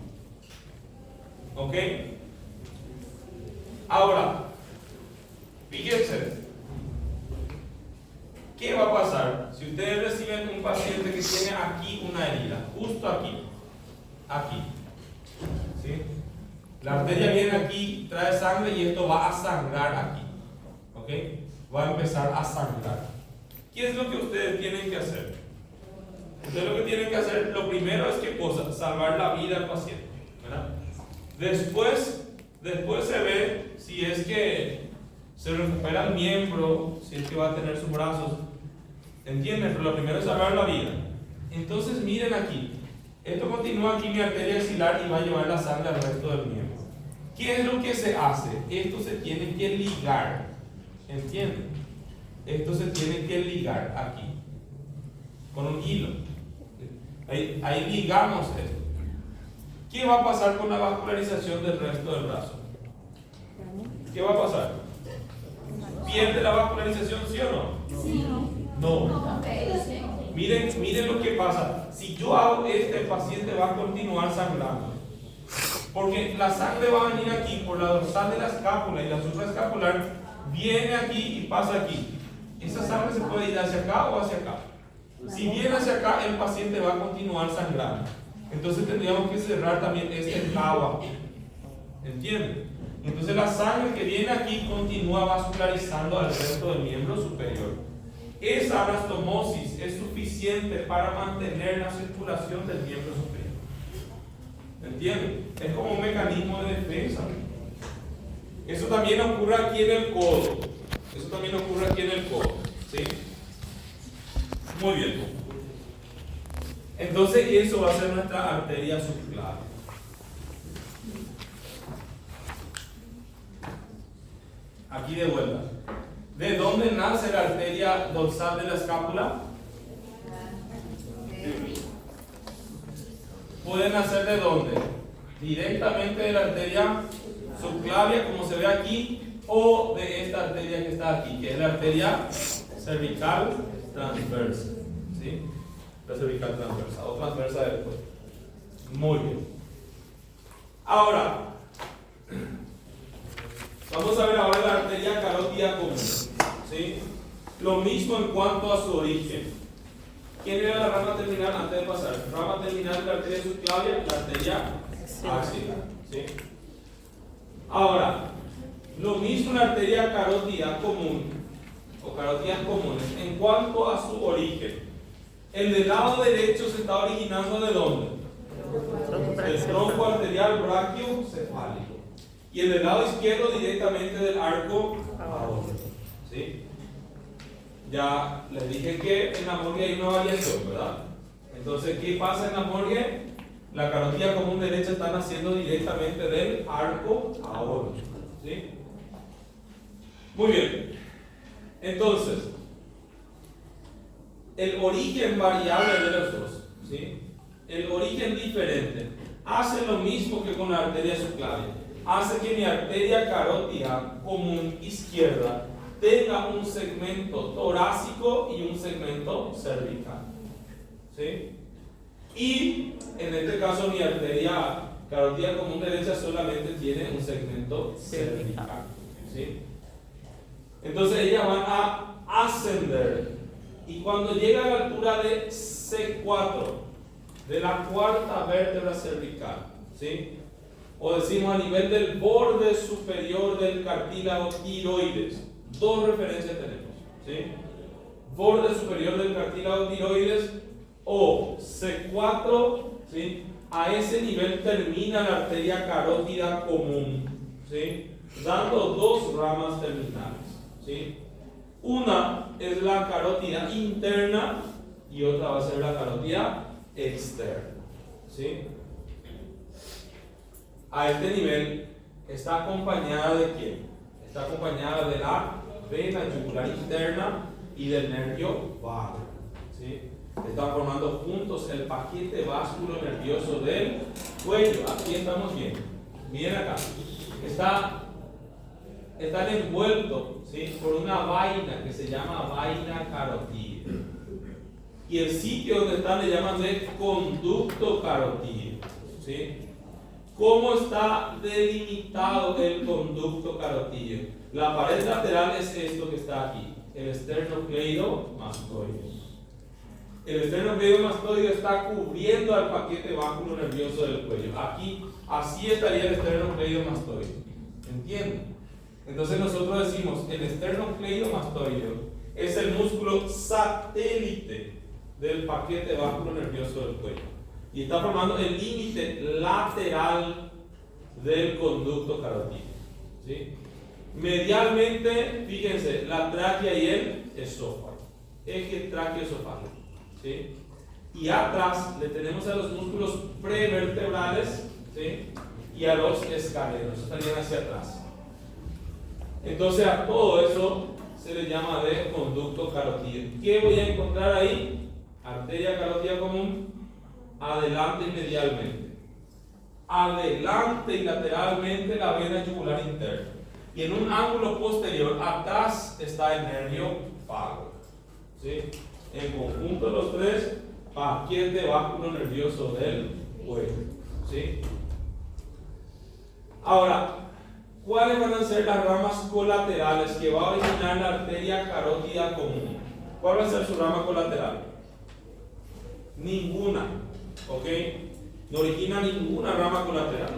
¿Ok? Ahora, fíjense, ¿qué va a pasar si ustedes reciben un paciente que tiene aquí una herida, justo aquí? aquí. ¿Sí? La arteria viene aquí, trae sangre y esto va a sangrar aquí. ¿Ok? Va a empezar a sangrar. ¿Qué es lo que ustedes tienen que hacer? Ustedes lo que tienen que hacer, lo primero es ¿qué cosa? Salvar la vida al paciente, ¿verdad? Después se ve si es que se recupera el miembro, si es que va a tener sus brazos. ¿Entienden? Pero lo primero es salvar la vida. Entonces miren aquí. Esto continúa aquí mi arteria axilar y va a llevar la sangre al resto del miembro. ¿Qué es lo que se hace? Esto se tiene que ligar. ¿Entienden? Esto se tiene que ligar aquí. Con un hilo. Ahí ligamos esto. ¿Qué va a pasar con la vascularización del resto del brazo? ¿Qué va a pasar? ¿Pierde la vascularización, sí o no? Sí. No. Miren lo que pasa. Si yo hago esto, el paciente va a continuar sangrando. Porque la sangre va a venir aquí por la dorsal de la escápula y la supraescapular viene aquí y pasa aquí. Esa sangre se puede ir hacia acá o hacia acá. Si viene hacia acá, el paciente va a continuar sangrando. Entonces tendríamos que cerrar también este cabo. ¿Entienden? Entonces la sangre que viene aquí continúa vascularizando al resto del miembro superior. Esa anastomosis es suficiente para mantener la circulación del miembro superior. ¿Entienden? Es como un mecanismo de defensa. Eso también ocurre aquí en el codo. ¿Sí? Muy bien. Entonces eso va a ser nuestra arteria subclavia. Aquí de vuelta. ¿De dónde nace la arteria dorsal de la escápula? ¿Puede nacer de dónde? Directamente de la arteria subclavia, como se ve aquí, o de esta arteria que está aquí, que es la arteria cervical transversa. ¿Sí? La cervical transversa o transversa del cuello. Muy bien. Ahora, vamos a ver ahora la arteria carótida común. ¿Sí? Lo mismo en cuanto a su origen. ¿Quién era la rama terminal antes de pasar? Rama terminal de la arteria subclavia, la arteria axilar. ¿Sí? Ahora, lo mismo en la arteria carótida común o carótidas comunes en cuanto a su origen. El del lado derecho se está originando ¿de dónde? Del tronco arterial brachiocefálico. Y el del lado izquierdo directamente del arco aórtico. ¿Sí? Ya les dije que en la morgue hay una variación, ¿verdad? Entonces, ¿qué pasa en la morgue? La carotida común derecha está naciendo directamente del arco aórtico. ¿Sí? Muy bien. Entonces, el origen variable de los dos, ¿sí? El origen diferente hace lo mismo que con la arteria subclavia. Hace que mi arteria carótida común izquierda tenga un segmento torácico y un segmento cervical. ¿Sí? Y en este caso mi arteria carótida común derecha solamente tiene un segmento cervical. ¿Sí? Entonces ellas van a ascender. Y cuando llega a la altura de C4, de la cuarta vértebra cervical, ¿sí? O decimos a nivel del borde superior del cartílago tiroides, dos referencias tenemos, ¿sí? Borde superior del cartílago tiroides o C4, ¿sí? A ese nivel termina la arteria carótida común, ¿sí? Dando dos ramas terminales, ¿sí? Una es la carótida interna y otra va a ser la carótida externa. ¿Sí? A este nivel está acompañada de quién? Está acompañada de la vena yugular interna y del nervio vago. ¿Sí? Están formando juntos el paquete vasculo nervioso del cuello. Aquí estamos bien. Miren acá. Están envueltos, ¿sí? Por una vaina que se llama vaina carotídea. Y el sitio donde están le llaman de conducto carotídeo. ¿Sí? ¿Cómo está delimitado el conducto carotídeo? La pared lateral es esto que está aquí, el esternocleidomastoide. El esternocleidomastoideo está cubriendo al paquete báculo nervioso del cuello. Aquí, así estaría el esternocleidomastoideo. ¿Entienden? Entonces nosotros decimos, el esternocleidomastoideo es el músculo satélite del paquete báculo nervioso del cuello. Y está formando el límite lateral del conducto carotídeo. ¿Sí? Medialmente, fíjense, la tráquea y el esófago. Eje tráqueo-esofágico. ¿Sí? Y atrás le tenemos a los músculos prevertebrales, ¿sí? Y a los escalenos, estarían hacia atrás. Entonces a todo eso se le llama de conducto carotídeo. ¿Qué voy a encontrar ahí? Arteria carótida común, adelante y medialmente. Adelante y lateralmente la vena yugular interna. Y en un ángulo posterior, atrás está el nervio vago. ¿Sí? En conjunto los tres, paquete báculo nervioso del cuello. ¿Sí? Ahora, ¿cuáles van a ser las ramas colaterales que va a originar la arteria carótida común? ¿Cuál va a ser su rama colateral? Ninguna. ¿Ok? No origina ninguna rama colateral.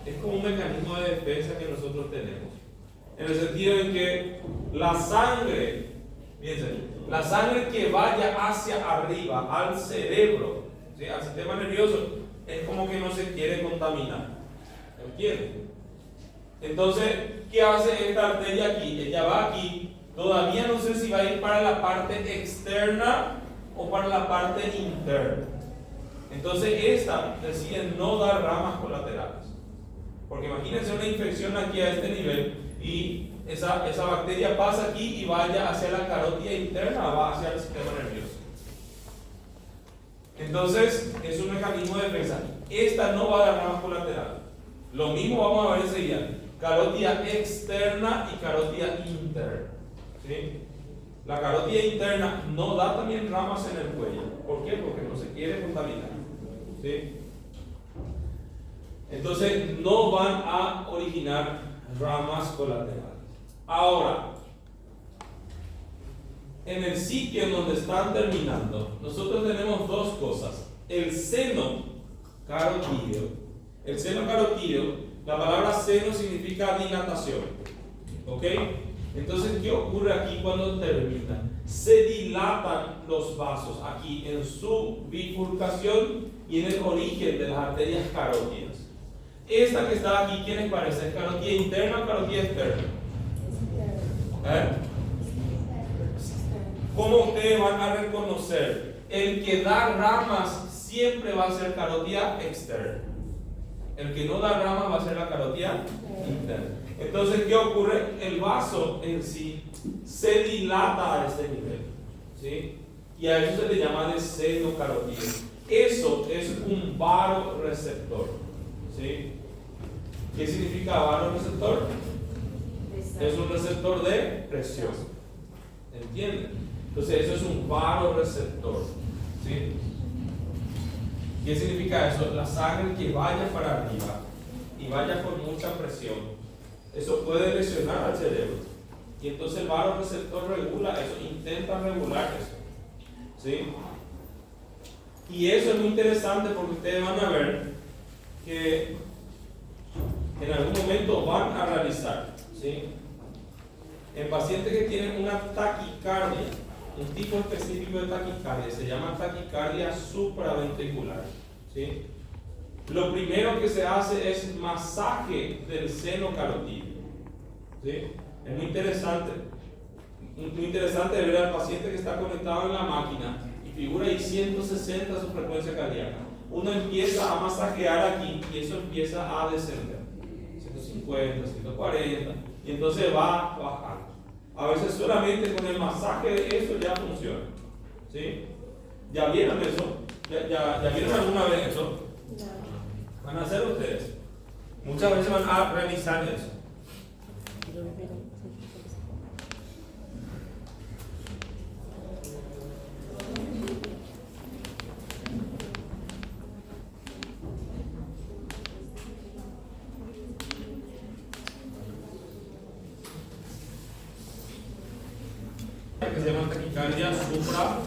Es como un mecanismo de defensa que nosotros tenemos. En el sentido en que la sangre, fíjense, la sangre que vaya hacia arriba, al cerebro, ¿sí? Al sistema nervioso, es como que no se quiere contaminar. ¿Entienden? Entonces, ¿qué hace esta arteria aquí? Ella va aquí, todavía no sé si va a ir para la parte externa o para la parte interna. Entonces, esta decide no dar ramas colaterales. Porque imagínense una infección aquí a este nivel y esa bacteria pasa aquí y vaya hacia la carótida interna, va hacia el sistema nervioso. Entonces, es un mecanismo de defensa. Esta no va a dar ramas colaterales. Lo mismo vamos a ver enseguida. Carótida externa y carótida interna. ¿Sí? La carótida interna no da también ramas en el cuello. ¿Por qué? Porque no se quiere contaminar. ¿Sí? Entonces no van a originar ramas colaterales. Ahora, en el sitio en donde están terminando, nosotros tenemos dos cosas. El seno carotídeo. El seno carotídeo, la palabra seno significa dilatación. ¿Ok? Entonces, ¿qué ocurre aquí cuando termina? Se dilatan los vasos aquí en su bifurcación y en el origen de las arterias carótidas. Esta que está aquí, ¿quién les parece? ¿Es carótida interna o carótida externa? ¿Cómo ustedes van a reconocer? El que da ramas siempre va a ser carótida externa. El que no da ramas va a ser la carótida interna. Entonces, ¿qué ocurre? El vaso en sí se dilata a este nivel, ¿sí? Y a eso se le llama de seno carotídeo. Eso es un varoreceptor, ¿sí? ¿Qué significa varoreceptor? Es un receptor de presión. ¿Entienden? Entonces, eso es un varoreceptor, ¿sí? ¿Qué significa eso? La sangre que vaya para arriba y vaya con mucha presión. Eso puede lesionar al cerebro. Y entonces el varoreceptor regula eso, intenta regular eso. ¿Sí? Y eso es muy interesante porque ustedes van a ver que en algún momento van a realizar, ¿sí? En pacientes que tienen una taquicardia, un tipo específico de taquicardia, se llama taquicardia supraventricular, ¿sí? Lo primero que se hace es masaje del seno carotídeo, ¿sí? Es muy interesante ver al paciente que está conectado en la máquina y figura ahí 160 su frecuencia cardíaca. Uno empieza a masajear aquí y eso empieza a descender, 150, 140, y entonces va bajando. A veces solamente con el masaje de eso ya funciona, ¿sí? ¿Ya vieron eso? ¿Ya vieron alguna vez eso? ¿Van a hacer ustedes? Muchas veces van a realizar eso. Que se llama taquicardia supraventricular.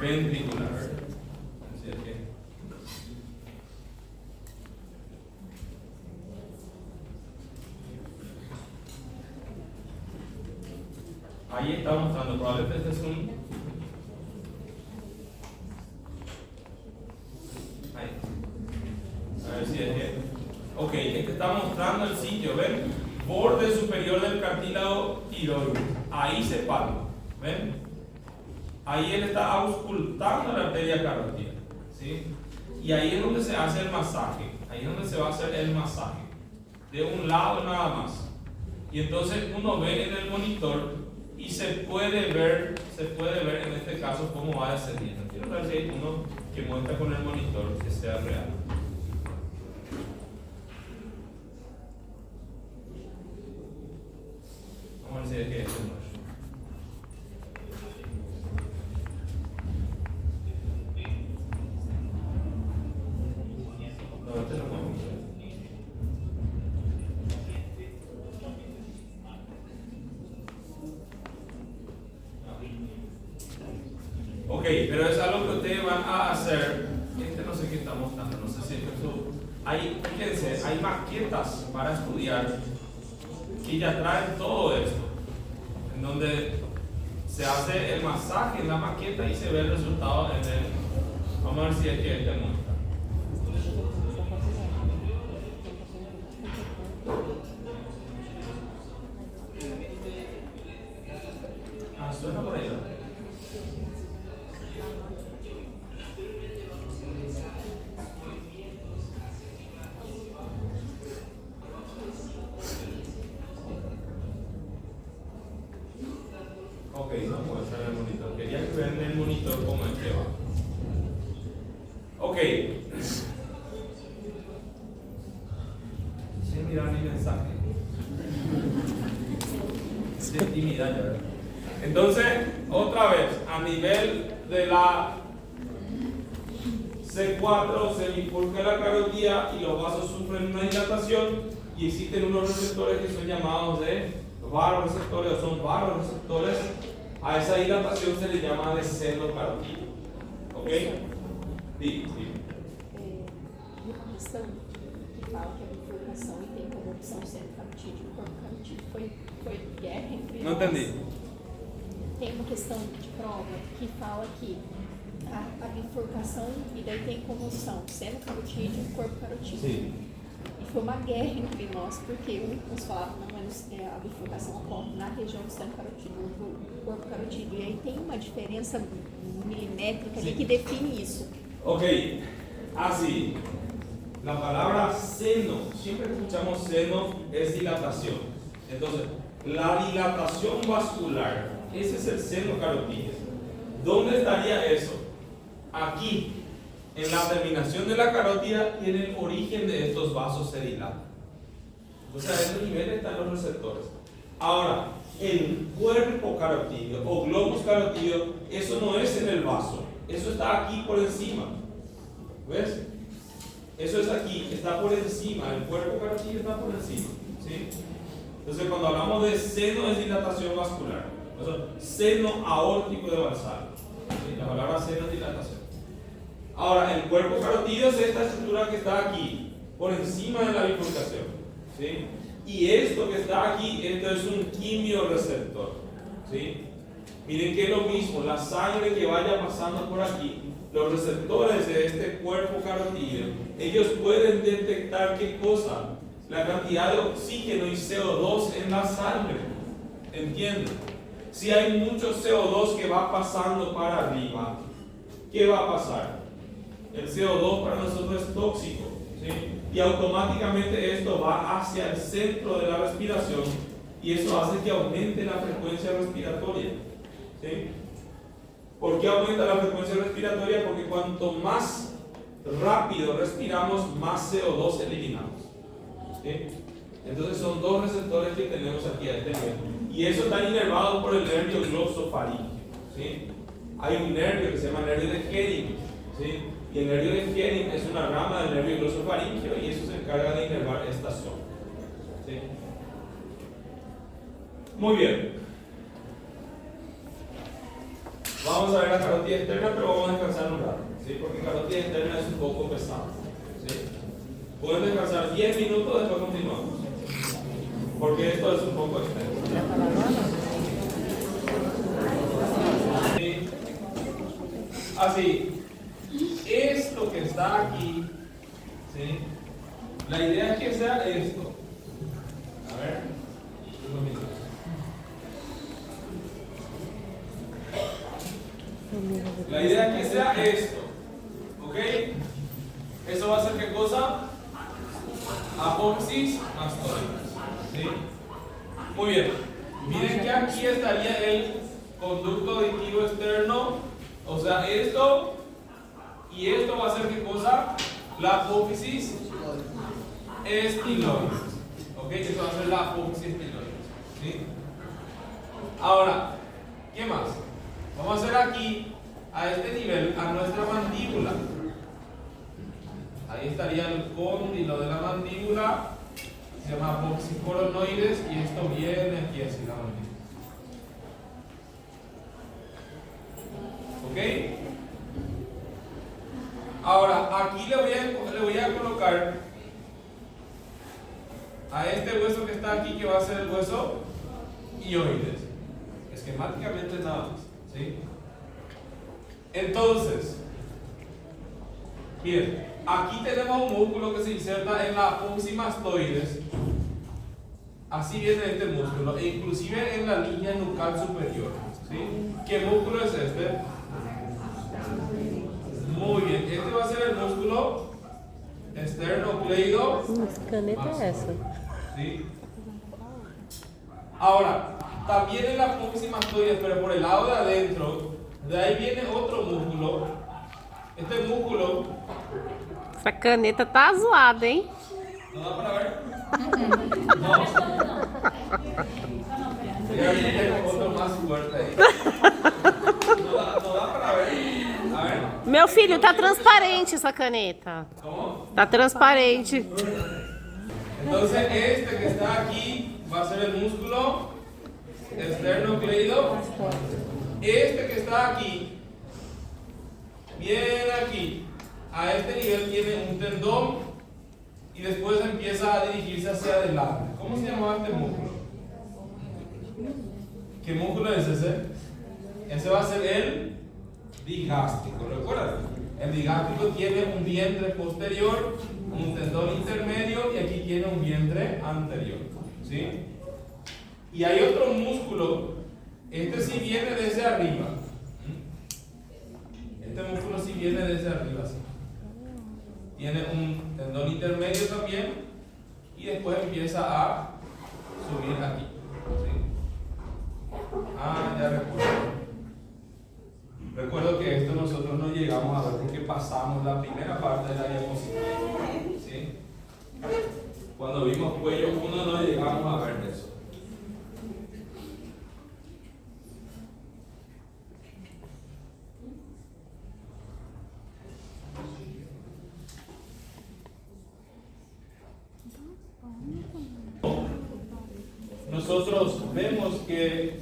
ventricular. Así es que ahí está mostrando, probablemente este es un. Ahí. A ver si es que. Ok, este está mostrando el sitio, ¿ven? Borde superior del cartílago tiroides. Ahí se palpa, ¿ven? Ahí él está auscultando la arteria carótida, ¿sí? Y ahí es donde se hace el masaje. Ahí es donde se va a hacer el masaje. De un lado nada más. Y entonces uno ve en el monitor y se puede ver en este caso cómo va descendiendo. Quiero ver si hay uno que muestra con el monitor que sea real. Vamos a ver si es que este no es. No, este no mueve. Ok, pero es algo que ustedes van a hacer. Este no sé qué está mostrando, no sé si esto. Fíjense, hay maquetas para estudiar que ya traen todo esto, en donde se hace el masaje en la maqueta y se ve el resultado en el. Vamos a ver si es que este muestra. Suena por ahí, ¿no? Ok, no puede estar en el monitor. Quería que vean en el monitor cómo es que va. Ok. Sin mirar mi mensaje. De intimidad ya, ¿verdad? Entonces, otra vez, a nivel de la C4 se bifurca la carotida y los vasos sufren una dilatación y existen unos receptores que son llamados de varoreceptores o son varoreceptores. A esa dilatación se le llama de seno carotídeo. ¿Ok? Sí, sí. Uma questão que fala que a bifurcação e tem como opção seno carotídeo e corpo carotídeo foi guerra entre Não nós. entendi. Tem uma questão de prova que fala que a bifurcação e daí tem como opção seno carotídeo e corpo carotídeo. Sim. E foi uma guerra entre nós, porque uns falavam não, mas a bifurcação ocorre na região do seno carotídeo, do corpo carotídeo. E aí tem uma diferença milimétrica ali que define isso. Ok, así, la palabra seno, siempre que escuchamos seno es dilatación. Entonces, la dilatación vascular, ese es el seno carotídeo. ¿Dónde estaría eso? Aquí, en la terminación de la carótida y en el origen de estos vasos se dilatan. Entonces, a ese nivel están los receptores. Ahora, el cuerpo carotídeo o globus carotídeo, eso no es en el vaso. Eso está aquí por encima. ¿Ves? Eso es aquí, está por encima. El cuerpo carotídeo está por encima. ¿Sí? Entonces, cuando hablamos de seno es dilatación vascular. Entonces, seno aórtico de Valsalva. ¿Sí? La palabra seno es dilatación. Ahora, el cuerpo carotídeo es esta estructura que está aquí, por encima de la bifurcación. ¿Sí? Y esto que está aquí, esto es un quimioreceptor. ¿Sí? Miren que es lo mismo, la sangre que vaya pasando por aquí, los receptores de este cuerpo carotídeo, ellos pueden detectar qué cosa, la cantidad de oxígeno y CO2 en la sangre. ¿Entienden? Si hay mucho CO2 que va pasando para arriba, ¿qué va a pasar? El CO2 para nosotros es tóxico, ¿sí? Y automáticamente esto va hacia el centro de la respiración y eso hace que aumente la frecuencia respiratoria. ¿Sí? ¿Por qué aumenta la frecuencia respiratoria? Porque cuanto más rápido respiramos, más CO2 eliminamos. ¿Sí? Entonces son dos receptores que tenemos aquí a este nivel. Y eso está inervado por el nervio glosofaríngeo. ¿Sí? Hay un nervio que se llama nervio de Hennig. ¿Sí? Y el nervio de Hennig es una rama del nervio glosofaríngeo y eso se encarga de inervar esta zona. ¿Sí? Muy bien. Vamos a ver la carótida externa, pero vamos a descansar un rato, ¿sí? Porque carótida externa es un poco pesado, ¿sí? Pueden descansar 10 minutos, después continuamos. Porque esto es un poco extenso. ¿Sí? Así, esto que está aquí, ¿sí? La idea es que sea esto. A ver, un minuto. La idea es que sea esto, ¿ok? Eso va a ser ¿qué cosa? Apófisis mastoides, ¿sí? Muy bien. Miren que aquí estaría el conducto auditivo externo, o sea, esto y esto va a ser ¿qué cosa? La apófisis estiloides, ¿ok? Eso va a ser la apófisis estiloides, ¿sí? Ahora, ¿qué más? Vamos a hacer aquí, a este nivel, a nuestra mandíbula. Ahí estaría el cóndilo de la mandíbula, se llama apófisis coronoides, y esto viene aquí así la mandíbula. ¿Ok? Ahora, aquí le voy a colocar a este hueso que está aquí, que va a ser el hueso hioides. Esquemáticamente nada más, ¿sí? Entonces, bien, aquí tenemos un músculo que se inserta en la apófisis mastoides. Así viene este músculo, e inclusive en la línea nucal superior, ¿sí? ¿Qué músculo es este? Muy bien, este va a ser el músculo esternocleido. Que caneta é essa? ¿Sí? Ahora, también en la apófisis mastoides, pero por el lado de adentro, de ahí viene otro músculo. Este músculo, Essa caneta tá zoada, hein? ¿no da para ver? No. Tengo otro más fuerte ahí. No da para ver. A ver. Meu filho, tá transparente essa caneta. ¿Cómo? Tá transparente. Entonces, este que está aquí va a ser el músculo esternocleido. Este que está aquí, viene aquí, a este nivel tiene un tendón y después empieza a dirigirse hacia adelante. ¿Cómo se llama este músculo? ¿Qué músculo es ese? Ese va a ser el digástrico, ¿recuerdan? El digástrico tiene un vientre posterior, un tendón intermedio y aquí tiene un vientre anterior, ¿sí? Y hay otro músculo, este sí viene desde arriba. Este músculo sí viene desde arriba, ¿sí? Tiene un tendón intermedio también y después empieza a subir aquí, ¿sí? Ah, ya recuerdo. Recuerdo que esto nosotros no llegamos a ver porque pasamos la primera parte de la diapositiva, ¿sí? Cuando vimos cuello 1 no llegamos a ver eso. Nosotros vemos que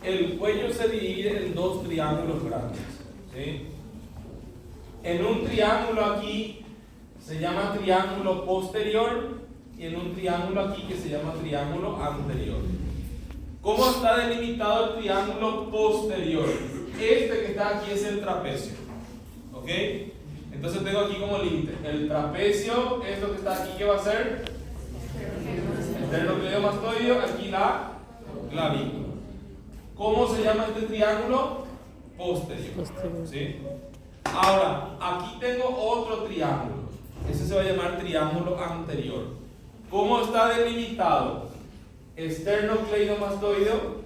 el cuello se divide en dos triángulos grandes, ¿sí? En un triángulo aquí se llama triángulo posterior y en un triángulo aquí que se llama triángulo anterior. ¿Cómo está delimitado el triángulo posterior? Este que está aquí es el trapecio, ¿ok? Entonces tengo aquí como límite el trapecio, esto que está aquí, ¿qué va a ser? Esternocleidomastoideo, aquí la clavícula. ¿Cómo se llama este triángulo? Posterior. ¿Sí? Ahora, aquí tengo otro triángulo. Ese se va a llamar triángulo anterior. ¿Cómo está delimitado? Esternocleidomastoideo,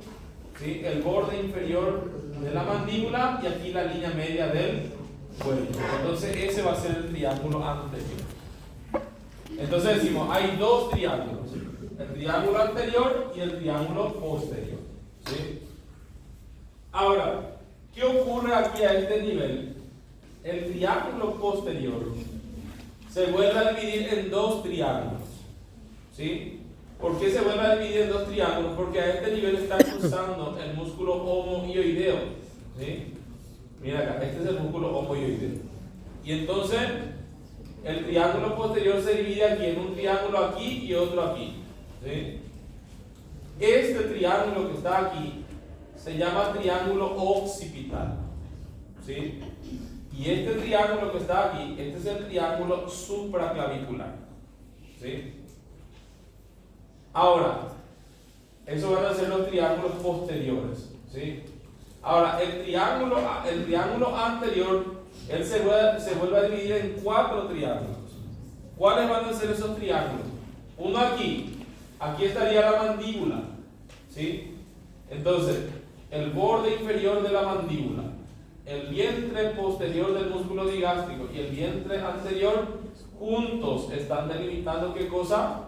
¿sí? El borde inferior de la mandíbula y aquí la línea media del cuello. Entonces ese va a ser el triángulo anterior. Entonces decimos, hay dos triángulos. El triángulo anterior y el triángulo posterior, ¿sí? Ahora, ¿qué ocurre aquí a este nivel? El triángulo posterior se vuelve a dividir en dos triángulos, ¿sí? ¿Por qué se vuelve a dividir en dos triángulos? Porque a este nivel está cruzando el músculo homohioideo, ¿sí? Mira acá, este es el músculo homoyoideo. Y entonces, el triángulo posterior se divide aquí en un triángulo aquí y otro aquí. ¿Sí? Este triángulo que está aquí se llama triángulo occipital. ¿Sí? Y este triángulo que está aquí, este es el triángulo supraclavicular. ¿Sí? Ahora, esos van a ser los triángulos posteriores. ¿Sí? Ahora, el triángulo anterior, él se vuelve a dividir en 4 triángulos. ¿Cuáles van a ser esos triángulos? Uno aquí estaría la mandíbula. ¿Sí? Entonces, el borde inferior de la mandíbula, el vientre posterior del músculo digástrico y el vientre anterior juntos están delimitando ¿qué cosa?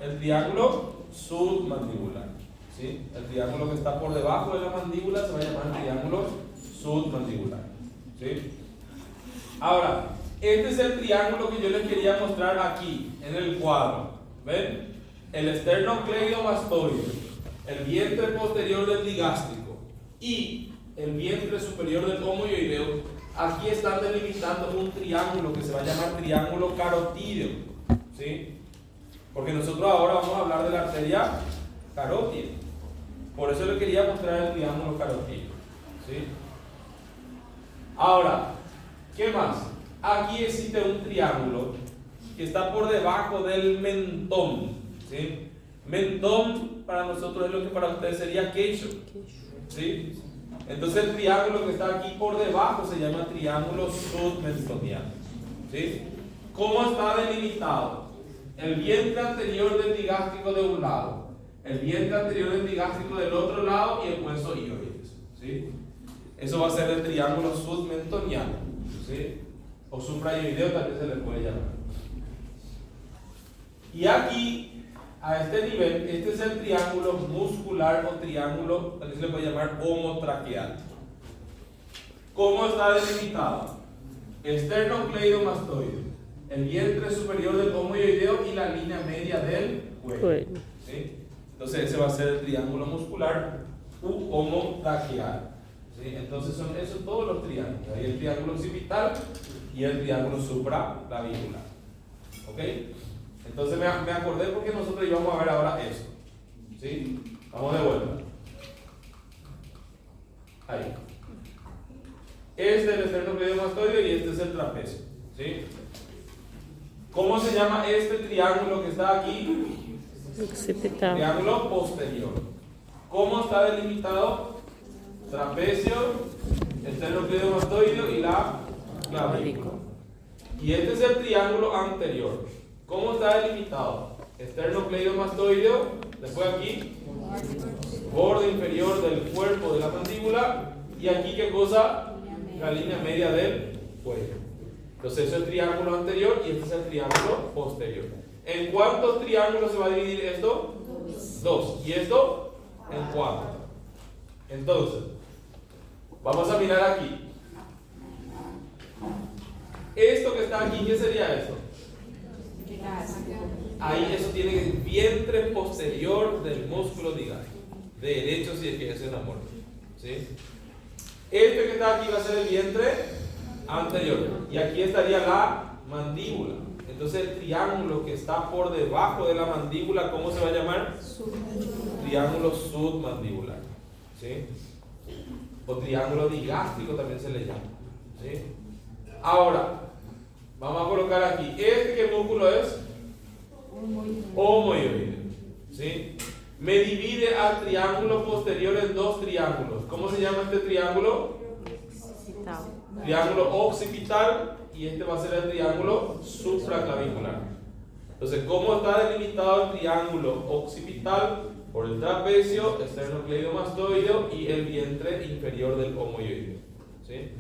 El triángulo submandibular. ¿Sí? El triángulo que está por debajo de la mandíbula se va a llamar triángulo submandibular. ¿Sí? Ahora, este es el triángulo que yo les quería mostrar aquí, en el cuadro. ¿Ven? El esternocleidomastoide, el vientre posterior del digástrico y el vientre superior del homoyoideo, aquí están delimitando un triángulo que se va a llamar triángulo carotídeo. ¿Sí? Porque nosotros ahora vamos a hablar de la arteria carótida. Por eso le quería mostrar el triángulo carotídeo. ¿Sí? Ahora, ¿qué más? Aquí existe un triángulo que está por debajo del mentón. ¿Sí? Mentón para nosotros es lo que para ustedes sería queixo. ¿Sí? Entonces el triángulo que está aquí por debajo se llama triángulo submentoniano. ¿Sí? ¿Cómo está delimitado? El vientre anterior del digástrico de un lado, el vientre anterior del digástrico del otro lado y el hueso hioides. ¿Sí? Eso va a ser el triángulo submentoniano. ¿Sí? O suprayoideo también se le puede llamar. Y aquí, a este nivel, este es el triángulo muscular o triángulo, también se le puede llamar homotraqueal. ¿Cómo está delimitado? Esternocleidomastoide, el vientre superior del homoyoideo y la línea media del cuello. ¿Sí? Entonces ese va a ser el triángulo muscular u homotraqueal. ¿Sí? Entonces son esos todos los triángulos. Ahí el triángulo occipital y el triángulo supraclavicular. ¿Ok? Entonces me acordé porque nosotros íbamos a ver ahora esto. ¿Sí? Vamos de vuelta. Ahí. Este es el esternocleidomastoide y este es el trapecio. ¿Sí? ¿Cómo se llama este triángulo que está aquí? Occipital. Triángulo posterior. ¿Cómo está delimitado? Trapecio, esternocleidomastoide y la clavícula. Y este es el triángulo anterior. ¿Cómo está delimitado? Esternocleidomastoide, después aquí, borde inferior del cuerpo de la mandíbula, y aquí ¿qué cosa? La línea media del cuello. Entonces eso es el triángulo anterior y este es el triángulo posterior. ¿En cuántos triángulos se va a dividir esto? 2. ¿Y esto? En 4. Entonces, vamos a mirar aquí. Esto que está aquí, ¿qué sería esto? Ahí eso tiene el vientre posterior del músculo digástrico. Derecho si es que es el amor. ¿Sí? Este que está aquí va a ser el vientre anterior. Y aquí estaría la mandíbula. Entonces el triángulo que está por debajo de la mandíbula, ¿cómo se va a llamar? Triángulo submandibular. ¿Sí? O triángulo digástrico también se le llama. ¿Sí? Ahora, vamos a colocar aquí. ¿Este qué músculo es? Homoyoide. ¿Sí? Me divide al triángulo posterior en 2 triángulos. ¿Cómo se llama este triángulo? Occipital. Triángulo occipital, y este va a ser el triángulo supraclavicular. Entonces, ¿cómo está delimitado el triángulo occipital? Por el trapecio, esternocleidomastoide y el vientre inferior del homoyoideo. ¿Sí?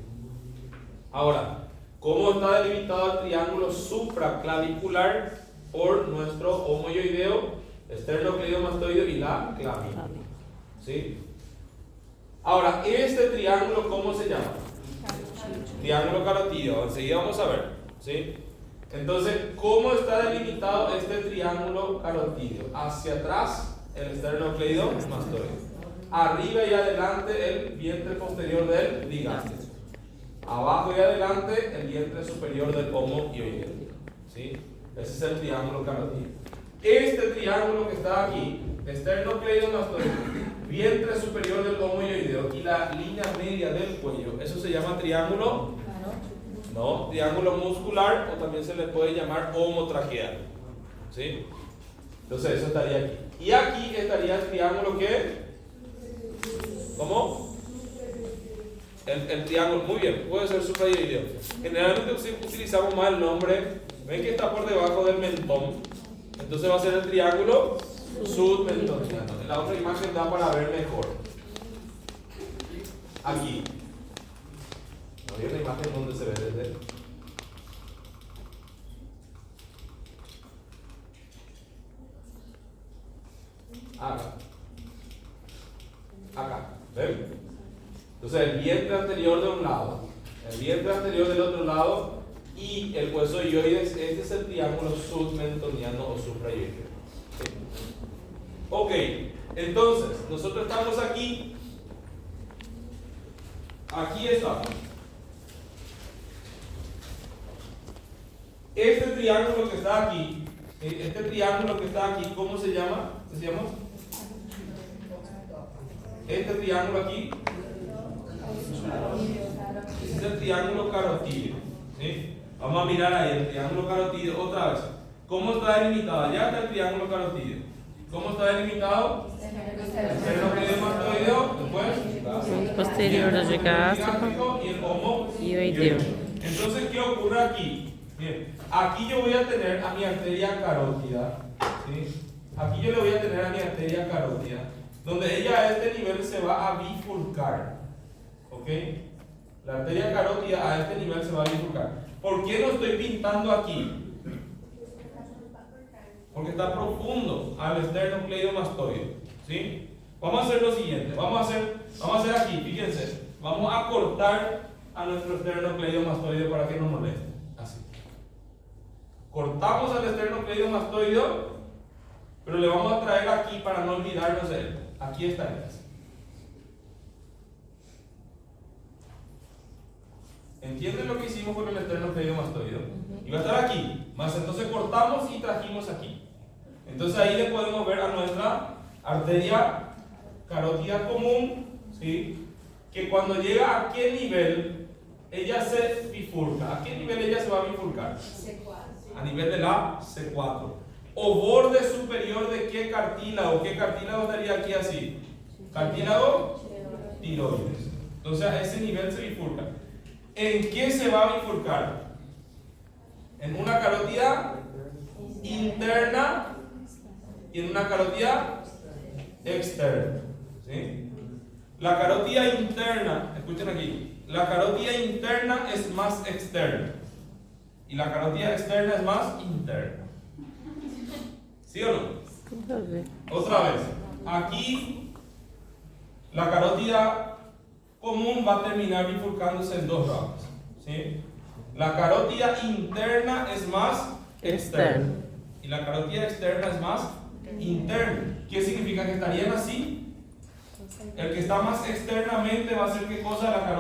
Ahora, ¿cómo está delimitado el triángulo supraclavicular? Por nuestro homoyoideo, esternocleidomastoide y la clavícula. ¿Sí? Ahora, este triángulo, ¿cómo se llama? Triángulo carotídeo. Enseguida vamos a ver. ¿Sí? Entonces, ¿cómo está delimitado este triángulo carotídeo? Hacia atrás, el esternocleidomastoide. Arriba y adelante, el vientre posterior del digástrico. abajo y adelante, el vientre superior del homoioideo. ¿Sí? Ese es el triángulo carotídeo. Este triángulo que está aquí, esternocleidomastoideo, vientre superior del homoioideo y la línea media del cuello, eso se llama triángulo, no, triángulo muscular, o también se le puede llamar homotraqueal. ¿Sí? Entonces eso estaría aquí. Y aquí estaría el triángulo que, ¿cómo? El triángulo, muy bien, puede ser supraioideo. Generalmente utilizamos más el nombre, ven que está por debajo del mentón, entonces va a ser el triángulo submentoniano. En la otra imagen da para ver mejor. Aquí. ¿No hay una imagen donde se ve desde? Acá. Acá. ¿Ven? Entonces el vientre anterior de un lado, el vientre anterior del otro lado y el hueso ioides, este es el triángulo submentoniano o supraioideo. ¿Sí? Ok, entonces nosotros estamos aquí. Aquí estamos. Este triángulo que está aquí, ¿cómo se llama? Decíamos. Este triángulo aquí es el triángulo carotídeo. ¿Sí? Vamos a mirar ahí el triángulo carotídeo otra vez. ¿Cómo está delimitado? Ya está el triángulo carotídeo. ¿Cómo está delimitado? Esternocleidomastoideo, después Posterior al gástrico y el homoioideo. Entonces, ¿qué ocurre aquí? Bien, aquí yo voy a tener a mi arteria carótida. ¿Sí? Aquí yo le voy a tener a mi arteria carótida, donde ella a este nivel se va a bifurcar. ¿Ok? La arteria carótida a este nivel se va a bifurcar. ¿Por qué no estoy pintando aquí? Porque está profundo al esternocleidomastoideo. ¿Sí? Vamos a hacer lo siguiente. Vamos a hacer aquí, fíjense. Vamos a cortar a nuestro esternocleidomastoideo para que no moleste. Así. Cortamos al esternocleidomastoideo, pero le vamos a traer aquí para no olvidarnos de él. Aquí está él. ¿Entienden lo que hicimos con el esternocleidomastoideo? Iba a estar aquí, más entonces cortamos y trajimos aquí. Entonces ahí le podemos ver a nuestra arteria carótida común, ¿sí? Que cuando llega a qué nivel ella se bifurca. ¿A qué nivel ella se va a bifurcar? C4. A nivel de la C4. ¿O borde superior de qué cartílago? ¿Qué cartílago estaría aquí así? Cartílago tiroides. Entonces a ese nivel se bifurca. ¿En qué se va a bifurcar? En una carótida interna y en una carótida externa. ¿Sí? La carótida interna, escuchen aquí, la carótida interna es más externa y la carótida externa es más interna. ¿Sí o no? Otra vez, aquí la carótida común va a terminar bifurcándose en dos ramas. ¿Sí? La carótida interna es más externa y la carótida externa es más interna. ¿Qué significa? Que estarían así. El que está más externamente va a ser ¿qué cosa? La carótida